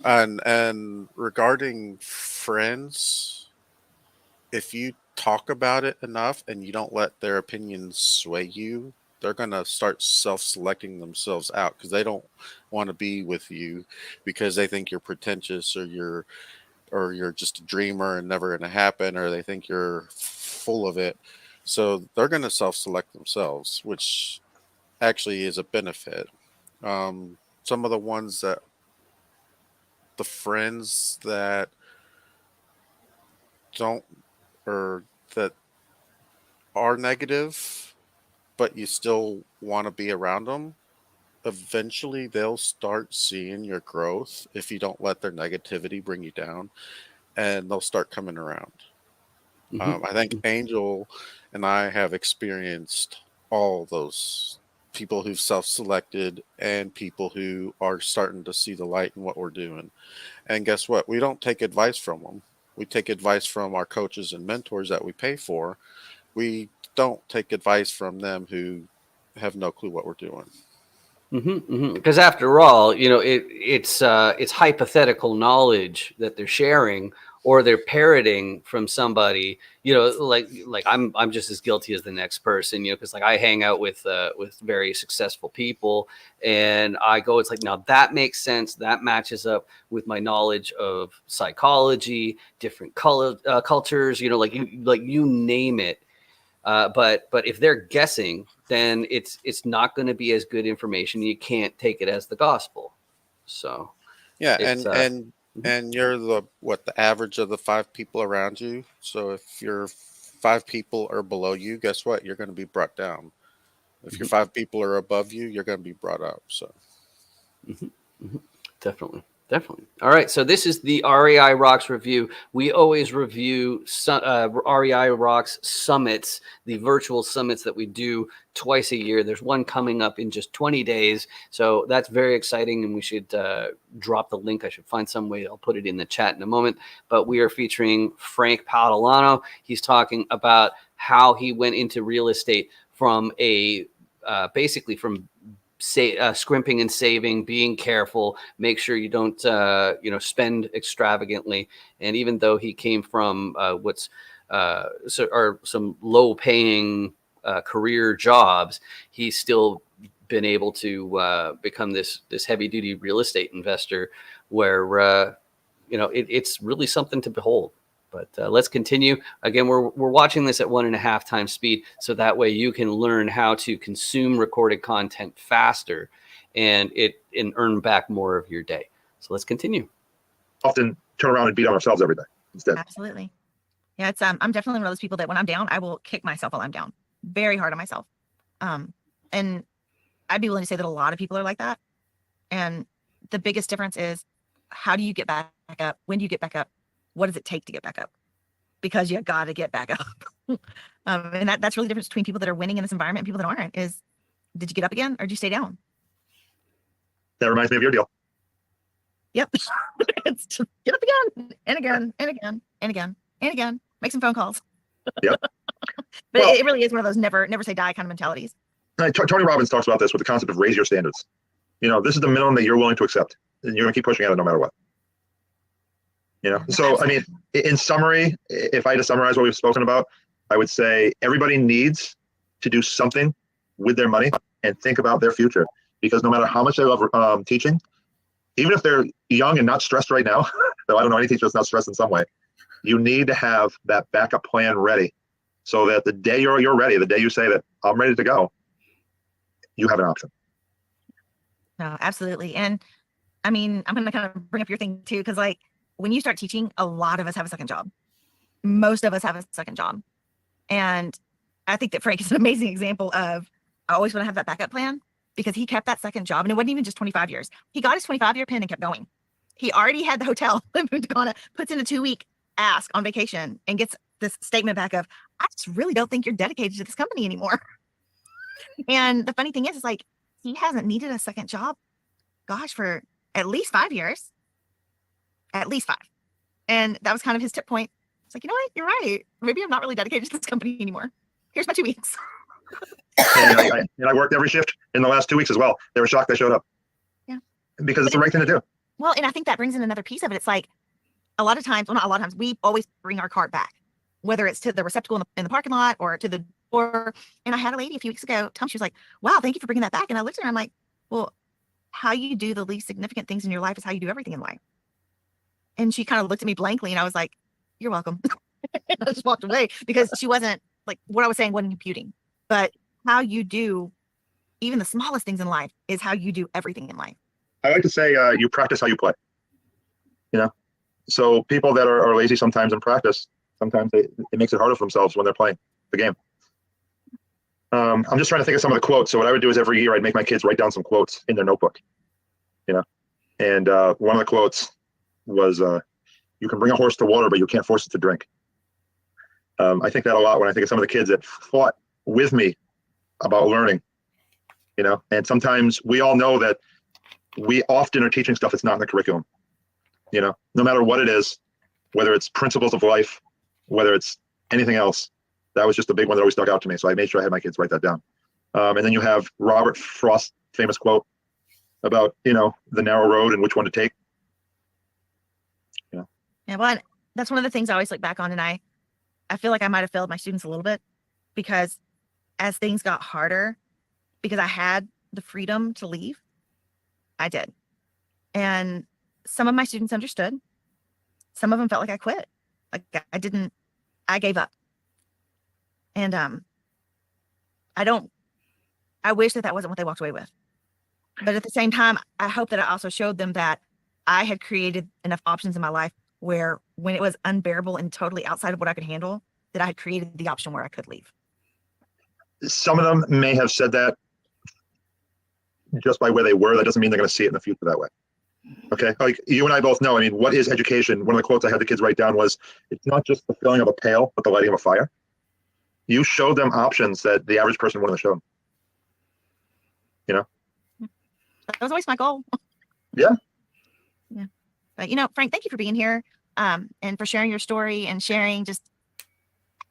And regarding friends, if you talk about it enough and you don't let their opinions sway you, they're going to start self-selecting themselves out, because they don't want to be with you because they think you're pretentious, or you're just a dreamer and never going to happen, or they think you're full of it. So they're going to self-select themselves, which actually is a benefit. Some of the friends that that are negative, but you still want to be around them, eventually they'll start seeing your growth if you don't let their negativity bring you down, and they'll start coming around. I think Angel and I have experienced all those people who've self-selected and people who are starting to see the light in what we're doing. And guess what? We don't take advice from them. We take advice from our coaches and mentors that we pay for. We don't take advice from them who have no clue what we're doing. Because after all, it's hypothetical knowledge that they're sharing, or they're parroting from somebody. Like I'm just as guilty as the next person. Because like I hang out with very successful people, and I go, it's like, now that makes sense. That matches up with my knowledge of psychology, different cultures. Like you name it. But if they're guessing, then it's not going to be as good information. You can't take it as the gospel. So yeah, and you're the average of the 5 people around you. So if your 5 people are below you, guess what? You're going to be brought down. If your 5 people are above you, you're going to be brought up. So definitely. Definitely. All right. So this is the REI Rocks review. We always review REI Rocks summits, the virtual summits that we do twice a year. There's one coming up in just 20 days. So that's very exciting. And we should drop the link. I should find some way. I'll put it in the chat in a moment. But we are featuring Frank Patalano. He's talking about how he went into real estate from basically from scrimping and saving, being careful, make sure you don't, spend extravagantly. And even though he came from some low paying career jobs, he's still been able to become this heavy duty real estate investor where, it's really something to behold. But let's continue. Again, we're watching this at 1.5 times speed, so that way you can learn how to consume recorded content faster and earn back more of your day. So let's continue. Often turn around and beat on ourselves every day instead. Absolutely. Yeah, it's I'm definitely one of those people that when I'm down, I will kick myself while I'm down. Very hard on myself. And I'd be willing to say that a lot of people are like that. And the biggest difference is, how do you get back up? When do you get back up? What does it take to get back up? Because you got to get back up. And that's really the difference between people that are winning in this environment and people that aren't. Is, did you get up again or did you stay down? That reminds me of your deal. Yep. It's just get up again and again and again and again and again. Make some phone calls. Yep. But it really is one of those never say die kind of mentalities. Tony Robbins talks about this with the concept of raise your standards. This is the minimum that you're willing to accept, and you're going to keep pushing at it no matter what. So, I mean, in summary, if I had to summarize what we've spoken about, I would say everybody needs to do something with their money and think about their future, because no matter how much they love teaching, even if they're young and not stressed right now, though I don't know any teacher that's not stressed in some way, you need to have that backup plan ready so that the day you're ready, the day you say that I'm ready to go, you have an option. No, absolutely. And I mean, I'm going to kind of bring up your thing too, because like, when you start teaching, a lot of us have a second job. Most of us have a second job. And I think that Frank is an amazing example of, I always want to have that backup plan, because he kept that second job. And it wasn't even just 25 years. He got his 25-year pin and kept going. He already had the hotel in Punta Cana, puts in a 2-week ask on vacation and gets this statement back of, I just really don't think you're dedicated to this company anymore. And the funny thing is like, he hasn't needed a second job, gosh, for at least 5 years. At least 5. And that was kind of his tip point. It's like, you know what? You're right. Maybe I'm not really dedicated to this company anymore. Here's my 2 weeks. And I worked every shift in the last 2 weeks as well. They were shocked I showed up. Yeah. Because it's the right thing to do. Well, and I think that brings in another piece of it. It's like, a lot of times, well, not a lot of times, we always bring our cart back, whether it's to the receptacle in the parking lot or to the door. And I had a lady a few weeks ago tell me, she was like, wow, thank you for bringing that back. And I looked at her and I'm like, well, how you do the least significant things in your life is how you do everything in life. And she kind of looked at me blankly and I was like, you're welcome. And I just walked away, because she wasn't like, what I was saying wasn't computing, but how you do even the smallest things in life is how you do everything in life. I like to say you practice how you play. So people that are lazy sometimes in practice, sometimes it makes it harder for themselves when they're playing the game. I'm just trying to think of some of the quotes. So what I would do is every year I'd make my kids write down some quotes in their notebook. And one of the quotes was, you can bring a horse to water, but you can't force it to drink. I think that a lot when I think of some of the kids that fought with me about learning, and sometimes we all know that we often are teaching stuff that's not in the curriculum, no matter what it is, whether it's principles of life, whether it's anything else. That was just a big one that always stuck out to me. So I made sure I had my kids write that down. And then you have Robert Frost's famous quote about, the narrow road and which one to take. Yeah, well, that's one of the things I always look back on, and I feel like I might have failed my students a little bit, because as things got harder, because I had the freedom to leave, I did. And some of my students understood. Some of them felt like I quit. Like I gave up. And I wish that wasn't what they walked away with. But at the same time, I hope that I also showed them that I had created enough options in my life where when it was unbearable and totally outside of what I could handle, that I had created the option where I could leave. Some of them may have said that just by where they were. That doesn't mean they're going to see it in the future that way. Okay. Like you and I both know, I mean, what is education? One of the quotes I had the kids write down was, it's not just the filling of a pail, but the lighting of a fire. You show them options that the average person wouldn't have shown. You know? That was always my goal. Yeah. Yeah. But, Frank, thank you for being here and for sharing your story and sharing just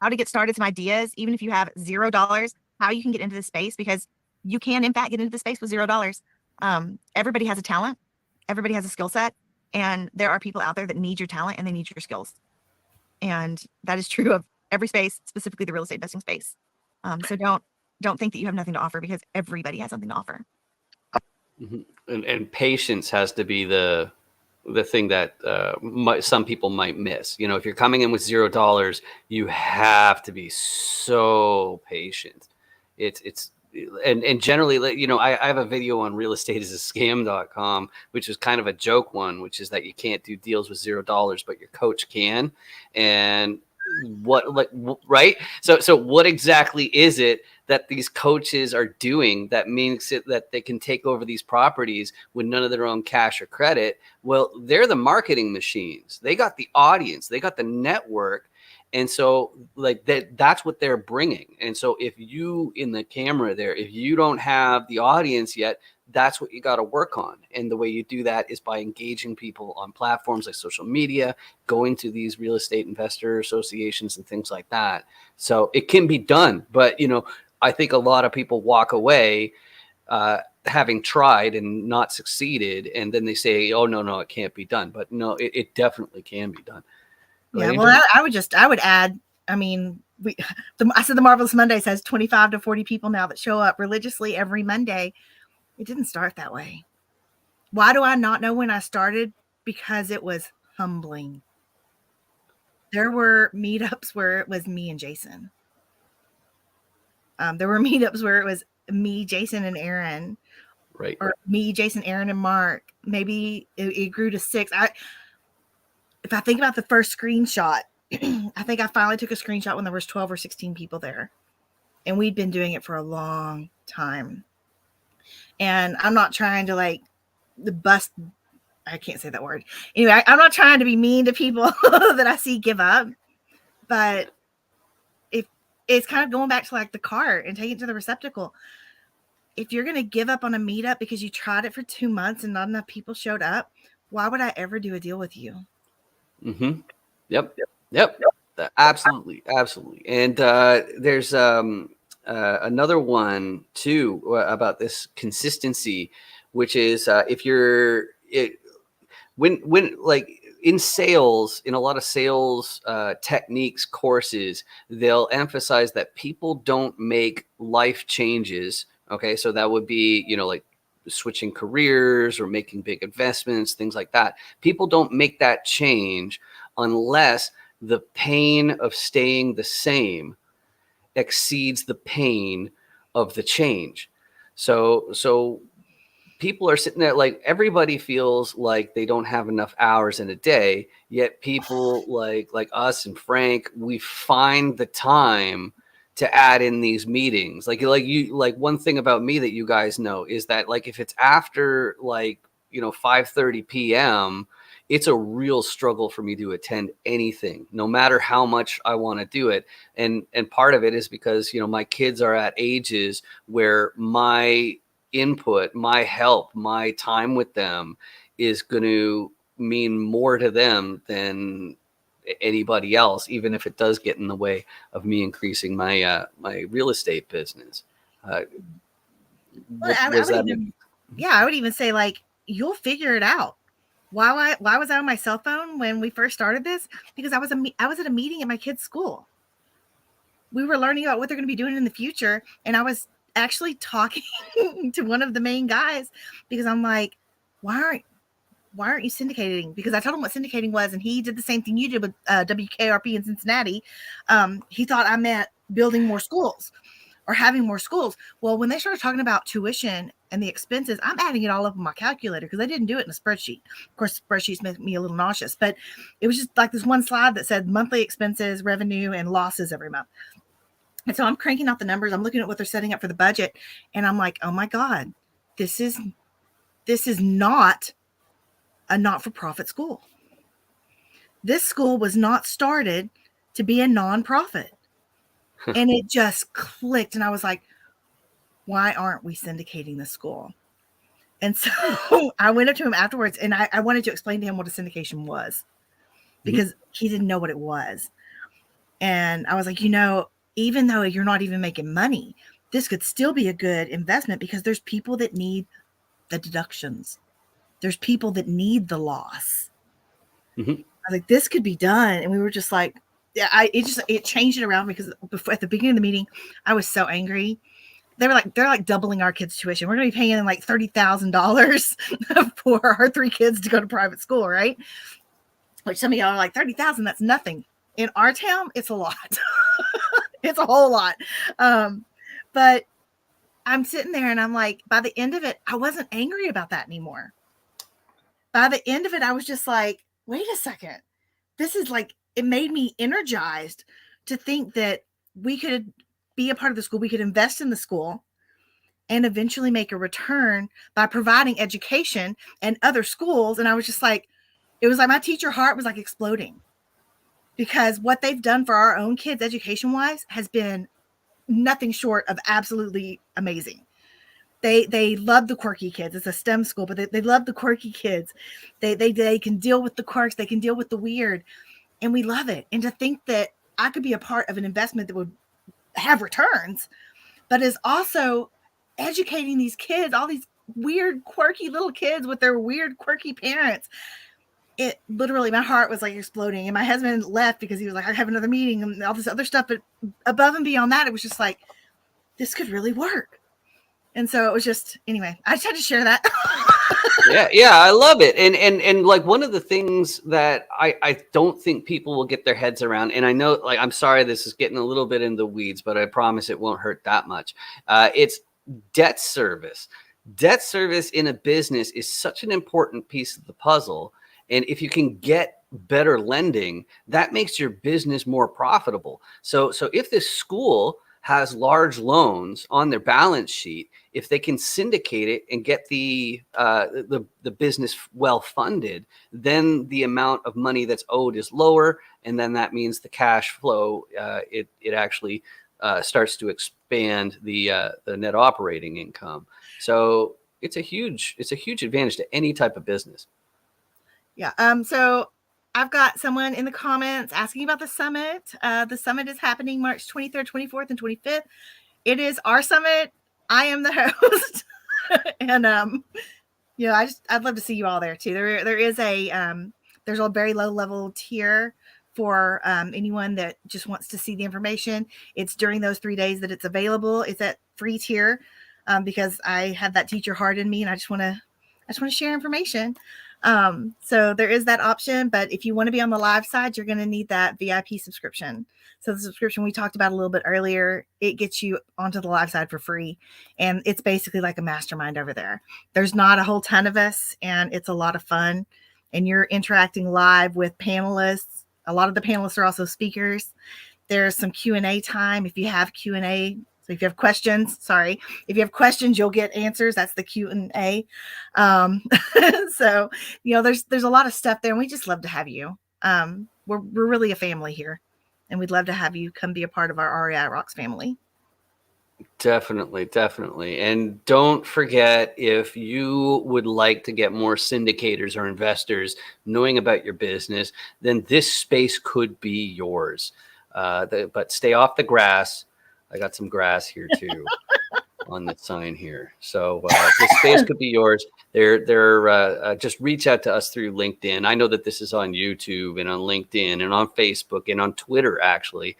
how to get started, some ideas, even if you have $0, how you can get into this space, because you can, in fact, get into the space with $0. Everybody has a talent. Everybody has a skill set. And there are people out there that need your talent and they need your skills. And that is true of every space, specifically the real estate investing space. So don't think that you have nothing to offer, because everybody has something to offer. And patience has to be the thing that some people might miss. If you're coming in with $0, you have to be so patient. And generally, I have a video on realestateisascam.com, which is kind of a joke one, which is that you can't do deals with $0, but your coach can. And right? So what exactly is it that these coaches are doing that means that they can take over these properties with none of their own cash or credit? Well, they're the marketing machines. They got the audience, they got the network. And so that's what they're bringing. And so if you in the camera there, if you don't have the audience yet, that's what you got to work on. And the way you do that is by engaging people on platforms like social media, going to these real estate investor associations and things like that. So it can be done. But, I think a lot of people walk away having tried and not succeeded. And then they say, oh, no, it can't be done. But no, it definitely can be done. Yeah, well, I would add, I mean, I said the Marvelous Mondays has 25 to 40 people now that show up religiously every Monday. It didn't start that way. Why do I not know when I started? Because it was humbling. There were meetups where it was me and Jason. There were meetups where it was me, Jason, and Aaron. Right. Or me, Jason, Aaron, and Mark. Maybe it grew to 6. If I think about the first screenshot, I think I finally took a screenshot when there was 12 or 16 people there. And we'd been doing it for a long time. And I'm not trying to bust. I can't say that word. Anyway, I'm not trying to be mean to people that I see give up. But if it's kind of going back to the cart and taking it to the receptacle. If you're going to give up on a meetup because you tried it for 2 months and not enough people showed up, why would I ever do a deal with you? Mm-hmm. Yep. Absolutely. And there's another one too about this consistency, which is if you're when in sales, in a lot of sales techniques courses, they'll emphasize that people don't make life changes. Okay, so that would be switching careers or making big investments, things like that. People don't make that change unless the pain of staying the same exceeds the pain of the change. So people are sitting there everybody feels like they don't have enough hours in a day, yet people like us and Frank, we find the time to add in these meetings. One thing about me that you guys know is that if it's after 5:30 p.m., it's a real struggle for me to attend anything, no matter how much I want to do it. And part of it is because, my kids are at ages where my input, my help, my time with them is going to mean more to them than anybody else, even if it does get in the way of me increasing my my real estate business. I would even say you'll figure it out. Why was I on my cell phone when we first started this? Because I was at a meeting at my kid's school. We were learning about what they're going to be doing in the future, and I was actually talking to one of the main guys because I'm like, why aren't you syndicating? Because I told him what syndicating was, and he did the same thing you did with WKRP in Cincinnati. He thought I meant building more schools or having more schools. Well, when they started talking about tuition and the expenses, I'm adding it all up on my calculator because I didn't do it in a spreadsheet. Of course, spreadsheets make me a little nauseous, but it was just this one slide that said monthly expenses, revenue, and losses every month. And so I'm cranking out the numbers. I'm looking at what they're setting up for the budget, and I'm like, oh my God, this is not a not-for-profit school. This school was not started to be a nonprofit. And it just clicked. And I was like, why aren't we syndicating the school? And so I went up to him afterwards, and I wanted to explain to him what a syndication was, because he didn't know what it was. And I was like, even though you're not even making money, this could still be a good investment, because there's people that need the deductions. There's people that need the loss. I was like, this could be done. And we were just like, yeah, it changed it around, because before, at the beginning of the meeting, I was so angry. They're like doubling our kids' tuition. We're going to be paying like $30,000 for our 3 kids to go to private school, right? Which some of y'all are like, 30,000, that's nothing. In our town, it's a lot. It's a whole lot. But I'm sitting there and I'm like, by the end of it, I wasn't angry about that anymore. By the end of it, I was just like, wait a second. This is like, it made me energized to think that we could be a part of the school. We could invest in the school and eventually make a return by providing education and other schools. And I was just like, it was like my teacher heart was like exploding, because what they've done for our own kids education wise has been nothing short of absolutely amazing. They love the quirky kids. It's a STEM school, but they love the quirky kids. They can deal with the quirks. They can deal with the weird, and we love it. And to think that I could be a part of an investment that would have returns, but is also educating these kids, all these weird, quirky little kids with their weird, quirky parents. It literally, my heart was like exploding. And my husband left because he was like, I have another meeting and all this other stuff. But above and beyond that, it was just like, this could really work. And so it was just, anyway, I just had to share that. Yeah, I love it. And like, one of the things that I don't think people will get their heads around, and I know, like, I'm sorry, this is getting a little bit in the weeds, but I promise it won't hurt that much. It's debt service. Debt service in a business is such an important piece of the puzzle. And if you can get better lending, that makes your business more profitable. So if this school has large loans on their balance sheet, if they can syndicate it and get the business well funded, then the amount of money that's owed is lower, and then that means the cash flow it actually starts to expand the net operating income. So it's a huge advantage to any type of business. Yeah. So I've got someone in the comments asking about the summit. The summit is happening March 23rd, 24th, and 25th. It is our summit. I am the host. And I'd love to see you all there too. There is there's a very low level tier for anyone that just wants to see the information. It's during those 3 days that it's available. It's at free tier because I have that teacher heart in me, and I just want to share information. So there is that option, but if you want to be on the live side, you're going to need that VIP subscription. So the subscription we talked about a little bit earlier, it gets you onto the live side for free. And it's basically like a mastermind over there. There's not a whole ton of us, and it's a lot of fun. And you're interacting live with panelists. A lot of the panelists are also speakers. There's some Q&A time. If you have Q&A, so if you have questions, you'll get answers. That's the Q&A. So, there's a lot of stuff there, and we just love to have you. We're really a family here, and we'd love to have you come be a part of our REI Rocks family. Definitely. And don't forget, if you would like to get more syndicators or investors knowing about your business, then this space could be yours. But stay off the grass. I got some grass here too on the sign here. So this space could be yours. Just reach out to us through LinkedIn. I know that this is on YouTube and on LinkedIn and on Facebook and on Twitter, actually.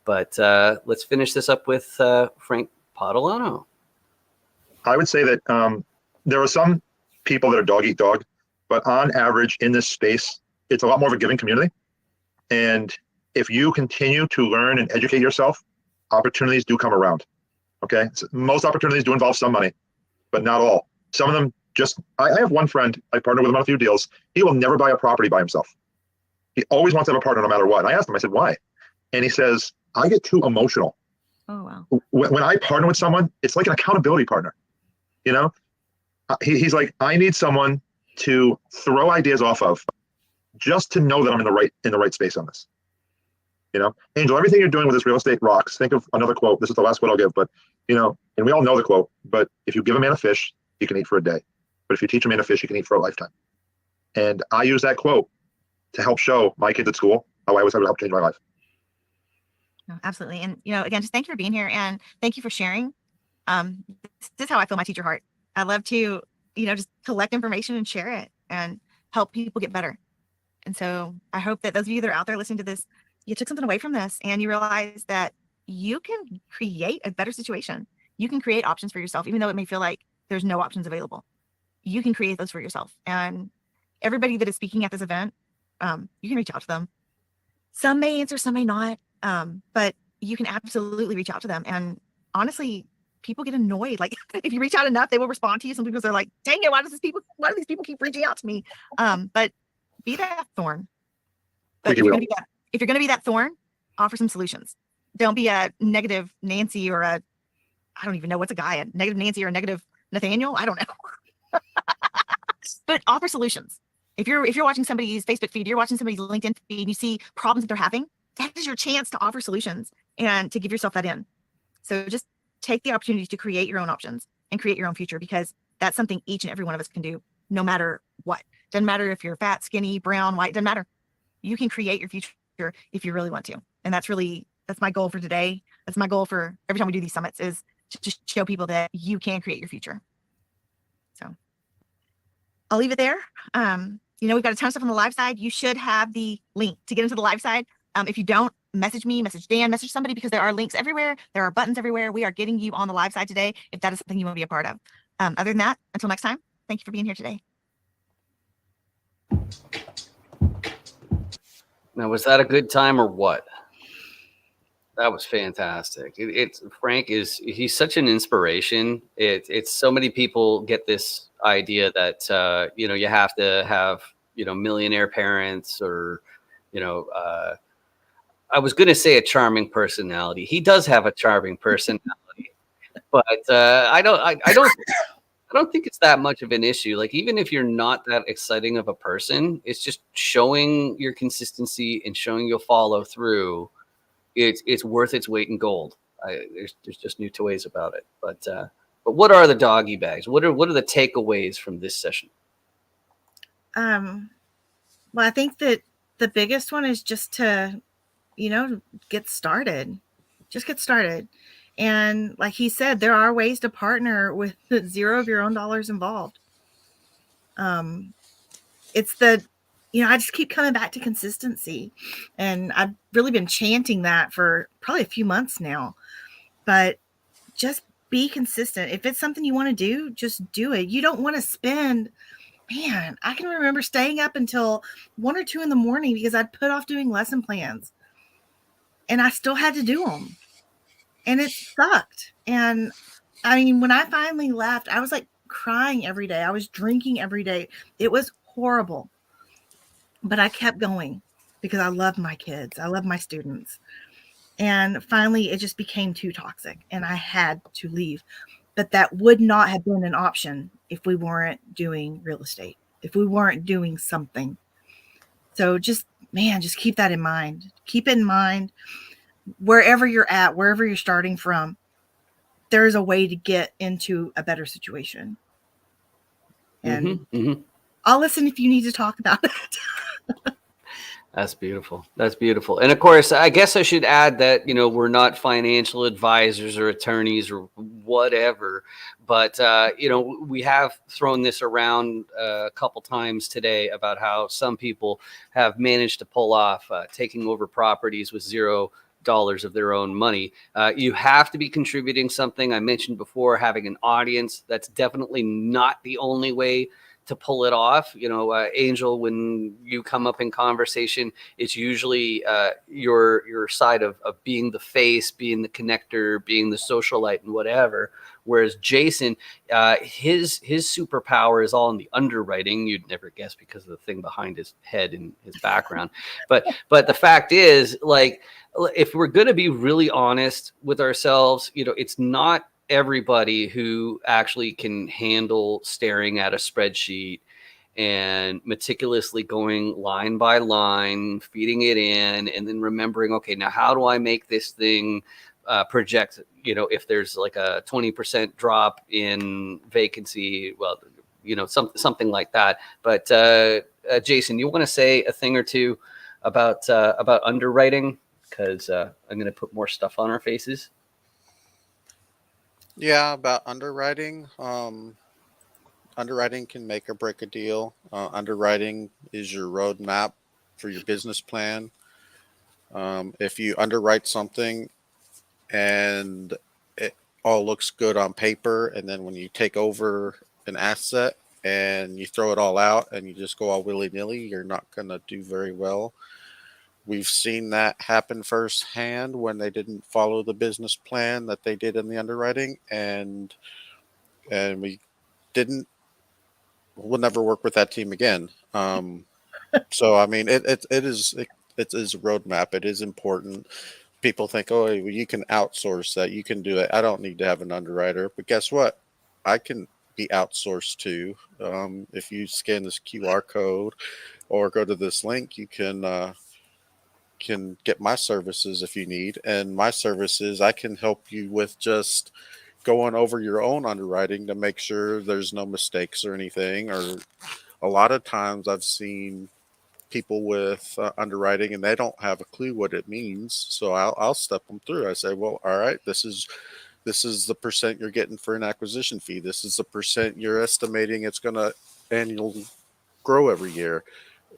But let's finish this up with Frank Patalano. I would say that there are some people that are dog eat dog, but on average in this space, it's a lot more of a giving community. And if you continue to learn and educate yourself, opportunities do come around. Okay. So most opportunities do involve some money, but not all. Some of them I have one friend, I partner with him on a few deals. He will never buy a property by himself. He always wants to have a partner no matter what. And I asked him, I said, why? And he says, I get too emotional. Oh, wow. When I partner with someone, it's like an accountability partner. He's like, I need someone to throw ideas off of, just to know that I'm in the right space on this. You know, Angel, everything you're doing with this real estate rocks. Think of another quote. This is the last quote I'll give, but you know, and we all know the quote, but if you give a man a fish, he can eat for a day. But if you teach a man a fish, he can eat for a lifetime. And I use that quote to help show my kids at school how I was able to help change my life. No, absolutely. And, you know, again, just thank you for being here and thank you for sharing. This is how I feel my teacher heart. I love to, you know, just collect information and share it and help people get better. And so I hope that those of you that are out there listening to this, you took something away from this and you realize that you can create a better situation. You can create options for yourself, even though it may feel like there's no options available. You can create those for yourself. And everybody that is speaking at this event, you can reach out to them. Some may answer, some may not, but you can absolutely reach out to them. And honestly, people get annoyed. Like if you reach out enough, they will respond to you. Some people are like, dang it, why do these people keep reaching out to me? But be that thorn. But if you're going to be that thorn, offer some solutions. Don't be a negative Nancy or I don't even know what's a guy, a negative Nancy or a negative Nathaniel. I don't know. But offer solutions. If you're watching somebody's Facebook feed, you're watching somebody's LinkedIn feed, and you see problems that they're having, that is your chance to offer solutions and to give yourself that in. So just take the opportunity to create your own options and create your own future, because that's something each and every one of us can do, no matter what. Doesn't matter if you're fat, skinny, brown, white, doesn't matter. You can create your future if you really want to. And that's my goal for today. That's my goal for every time we do these summits, is to just show people that you can create your future. So I'll leave it there. You know, we've got a ton of stuff on the live side. You should have the link to get into the live side. If you don't, message me, message Dan, message somebody, because there are links everywhere. There are buttons everywhere. We are getting you on the live side today if that is something you want to be a part of. Other than that, until next time, thank you for being here today. Now, was that a good time or what? That was fantastic. Frank he's such an inspiration. It's so many people get this idea that, you know, you have to have, you know, millionaire parents or, you know, I was going to say a charming personality. He does have a charming personality, but I don't think it's that much of an issue. Like, even if you're not that exciting of a person, it's just showing your consistency and showing you'll follow through. It's worth its weight in gold. There's just new ways about it. But what are the doggy bags? What are the takeaways from this session? Well, I think that the biggest one is just to, you know, get started. Just get started. And like he said, there are ways to partner with zero of your own dollars involved. It's you know, I just keep coming back to consistency, and I've really been chanting that for probably a few months now, but just be consistent. If it's something you want to do, just do it. You don't want to spend, man, I can remember staying up until 1 or 2 in the morning because I'd put off doing lesson plans, and I still had to do them. And it sucked. And I mean, when I finally left, I was like crying every day. I was drinking every day. It was horrible. But I kept going because I love my kids. I love my students. And finally, it just became too toxic and I had to leave. But that would not have been an option if we weren't doing real estate, if we weren't doing something. So just keep that in mind. Keep it in mind. Wherever you're at, wherever you're starting from, there's a way to get into a better situation. And I'll listen if you need to talk about it. That's beautiful. That's beautiful. And of course, I guess I should add that, you know, we're not financial advisors or attorneys or whatever, but, you know, we have thrown this around a couple times today about how some people have managed to pull off taking over properties with $0 of their own money. You have to be contributing something. I mentioned before, having an audience. That's definitely not the only way to pull it off. You know, Angel, when you come up in conversation, it's usually your side of being the face, being the connector, being the socialite and whatever. Whereas Jason, his superpower is all in the underwriting. You'd never guess because of the thing behind his head and his background. But the fact is, like, if we're going to be really honest with ourselves, you know, it's not everybody who actually can handle staring at a spreadsheet and meticulously going line by line, feeding it in, and then remembering, okay, now how do I make this thing project, if there's like a 20% drop in vacancy, well, something like that. But Jason, you want to say a thing or two about underwriting? Because I'm going to put more stuff on our faces. Yeah, about underwriting. Underwriting can make or break a deal. Underwriting is your roadmap for your business plan. If you underwrite something and it all looks good on paper, and then when you take over an asset and you throw it all out and you just go all willy-nilly, you're not going to do very well. We've seen that happen firsthand when they didn't follow the business plan that they did in the underwriting, and we didn't. We'll never work with that team again. So I mean, it is a roadmap. It is important. People think, oh, you can outsource that. You can do it. I don't need to have an underwriter. But guess what? I can be outsourced too. If you scan this QR code or go to this link, you can get my services if you need. And my services, I can help you with just going over your own underwriting to make sure there's no mistakes or anything. Or a lot of times I've seen people with underwriting and they don't have a clue what it means. So I'll step them through. I say, well, all right, this is the percent you're getting for an acquisition fee. This is the percent you're estimating it's going to annual grow every year,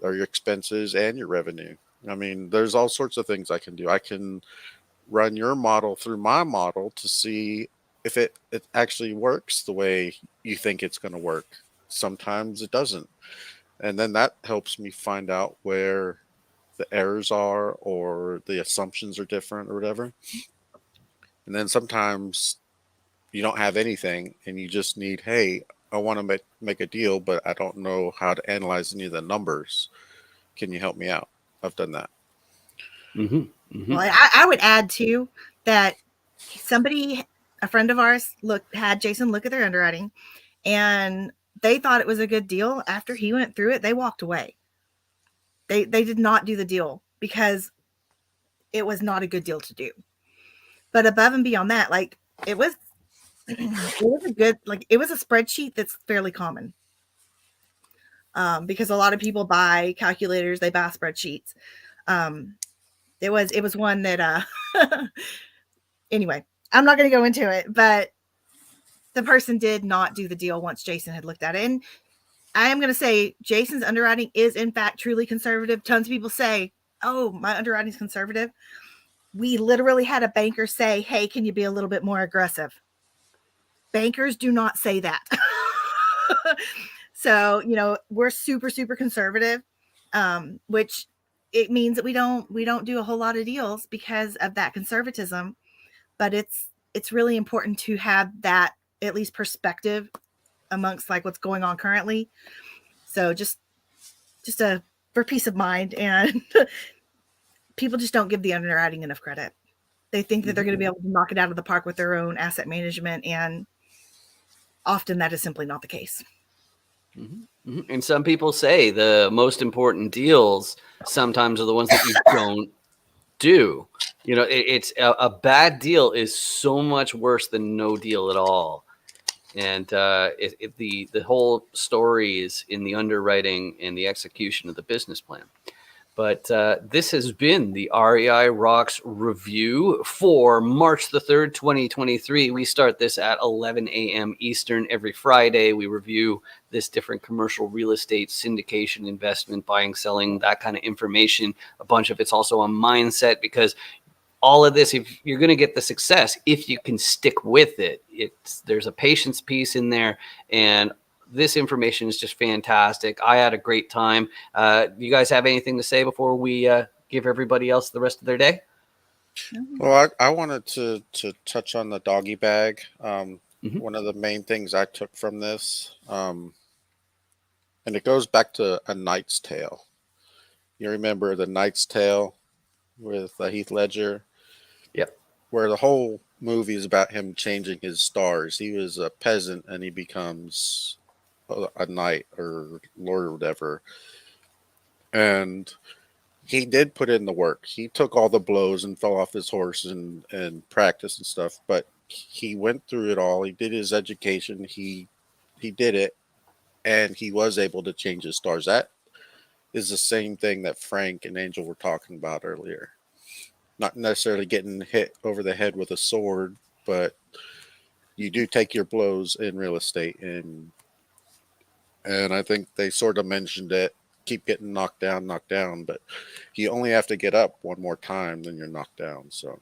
or your expenses and your revenue. I mean, there's all sorts of things I can do. I can run your model through my model to see if it actually works the way you think it's going to work. Sometimes it doesn't. And then that helps me find out where the errors are or the assumptions are different or whatever. And then sometimes you don't have anything and you just need, hey, I want to make a deal, but I don't know how to analyze any of the numbers. Can you help me out? I've done that. Mm-hmm. Mm-hmm. Well, I would add too that a friend of ours, had Jason look at their underwriting, and they thought it was a good deal. After he went through it, they walked away. They did not do the deal because it was not a good deal to do. But above and beyond that, like it was a spreadsheet that's fairly common. Because a lot of people buy calculators, they buy spreadsheets. It was one that anyway, I'm not going to go into it, but the person did not do the deal once Jason had looked at it. And I am going to say Jason's underwriting is in fact truly conservative. Tons of people say, oh, my underwriting is conservative. We literally had a banker say, hey, can you be a little bit more aggressive? Bankers do not say that. So, we're super, super conservative, which it means that we don't do a whole lot of deals because of that conservatism. But it's really important to have that at least perspective amongst like what's going on currently. So just for peace of mind, and people just don't give the underwriting enough credit. They think that they're going to be able to knock it out of the park with their own asset management, and often that is simply not the case. Mm-hmm. Mm-hmm. And some people say the most important deals sometimes are the ones that you don't do. It's a bad deal is so much worse than no deal at all. And the whole story is in the underwriting and the execution of the business plan. But this has been the REI Rocks review for March the 3rd, 2023. We start this at 11 a.m. Eastern every Friday. We review this different commercial real estate syndication, investment, buying, selling, that kind of information. A bunch of it's also on mindset, because all of this, if you're going to get the success, if you can stick with it, there's a patience piece in there, and this information is just fantastic. I had a great time. You guys have anything to say before we give everybody else the rest of their day? Well, I wanted to touch on the doggy bag. One of the main things I took from this, and it goes back to A Knight's Tale. You remember The Knight's Tale with Heath Ledger? Yep. Where the whole movie is about him changing his stars. He was a peasant and he becomes a knight or lord or whatever. And he did put in the work. He took all the blows and fell off his horse and practice and stuff, but he went through it all. He did his education. He did it, and he was able to change his stars. That is the same thing that Frank and Angel were talking about earlier. Not necessarily getting hit over the head with a sword, but you do take your blows in real estate, and I think they sort of mentioned it. Keep getting knocked down, but you only have to get up one more time, then you're knocked down. So,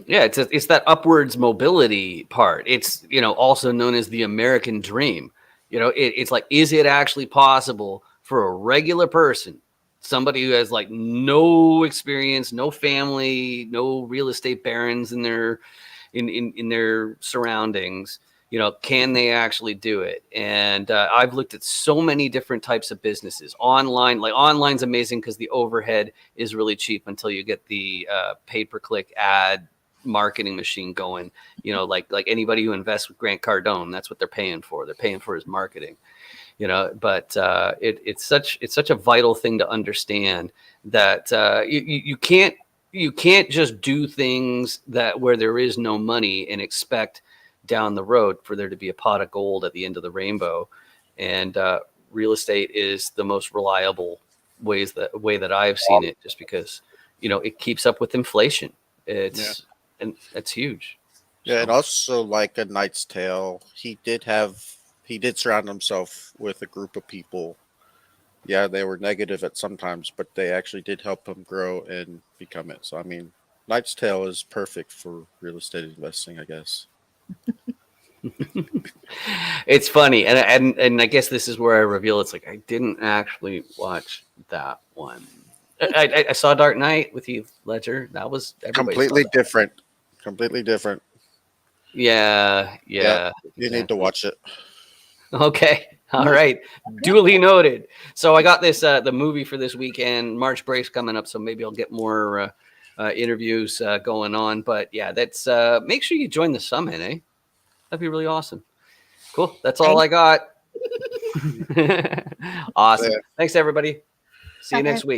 yeah, it's that upwards mobility part. It's also known as the American dream. It's like, is it actually possible for a regular person, somebody who has like no experience, no family, no real estate barons in their surroundings, can they actually do it? And I've looked at so many different types of businesses online. Like, online's amazing because the overhead is really cheap until you get the pay-per-click ad marketing machine going. Like anybody who invests with Grant Cardone, that's what they're paying for. They're paying for his marketing. But it's such a vital thing to understand that you can't just do things where there is no money and expect down the road for there to be a pot of gold at the end of the rainbow. And real estate is the most reliable way that I've seen it, just because it keeps up with inflation. And it's huge. Yeah, So. and also, like A Knight's Tale, he did surround himself with a group of people. Yeah, they were negative at sometimes, but they actually did help him grow and become it. So, I mean, Knight's Tale is perfect for real estate investing, I guess. It's funny, and I guess this is where I reveal it's like I didn't actually watch that one. I saw Dark Knight with Heath Ledger. That was Completely different. Completely different. Yeah. You need to watch it. Okay. All right. Duly noted. So I got this the movie for this weekend. March break's coming up, so maybe I'll get more interviews going on. But yeah, that's make sure you join the summit, eh? That'd be really awesome. Cool. That's all I got. Awesome. Thanks, everybody. See you next week.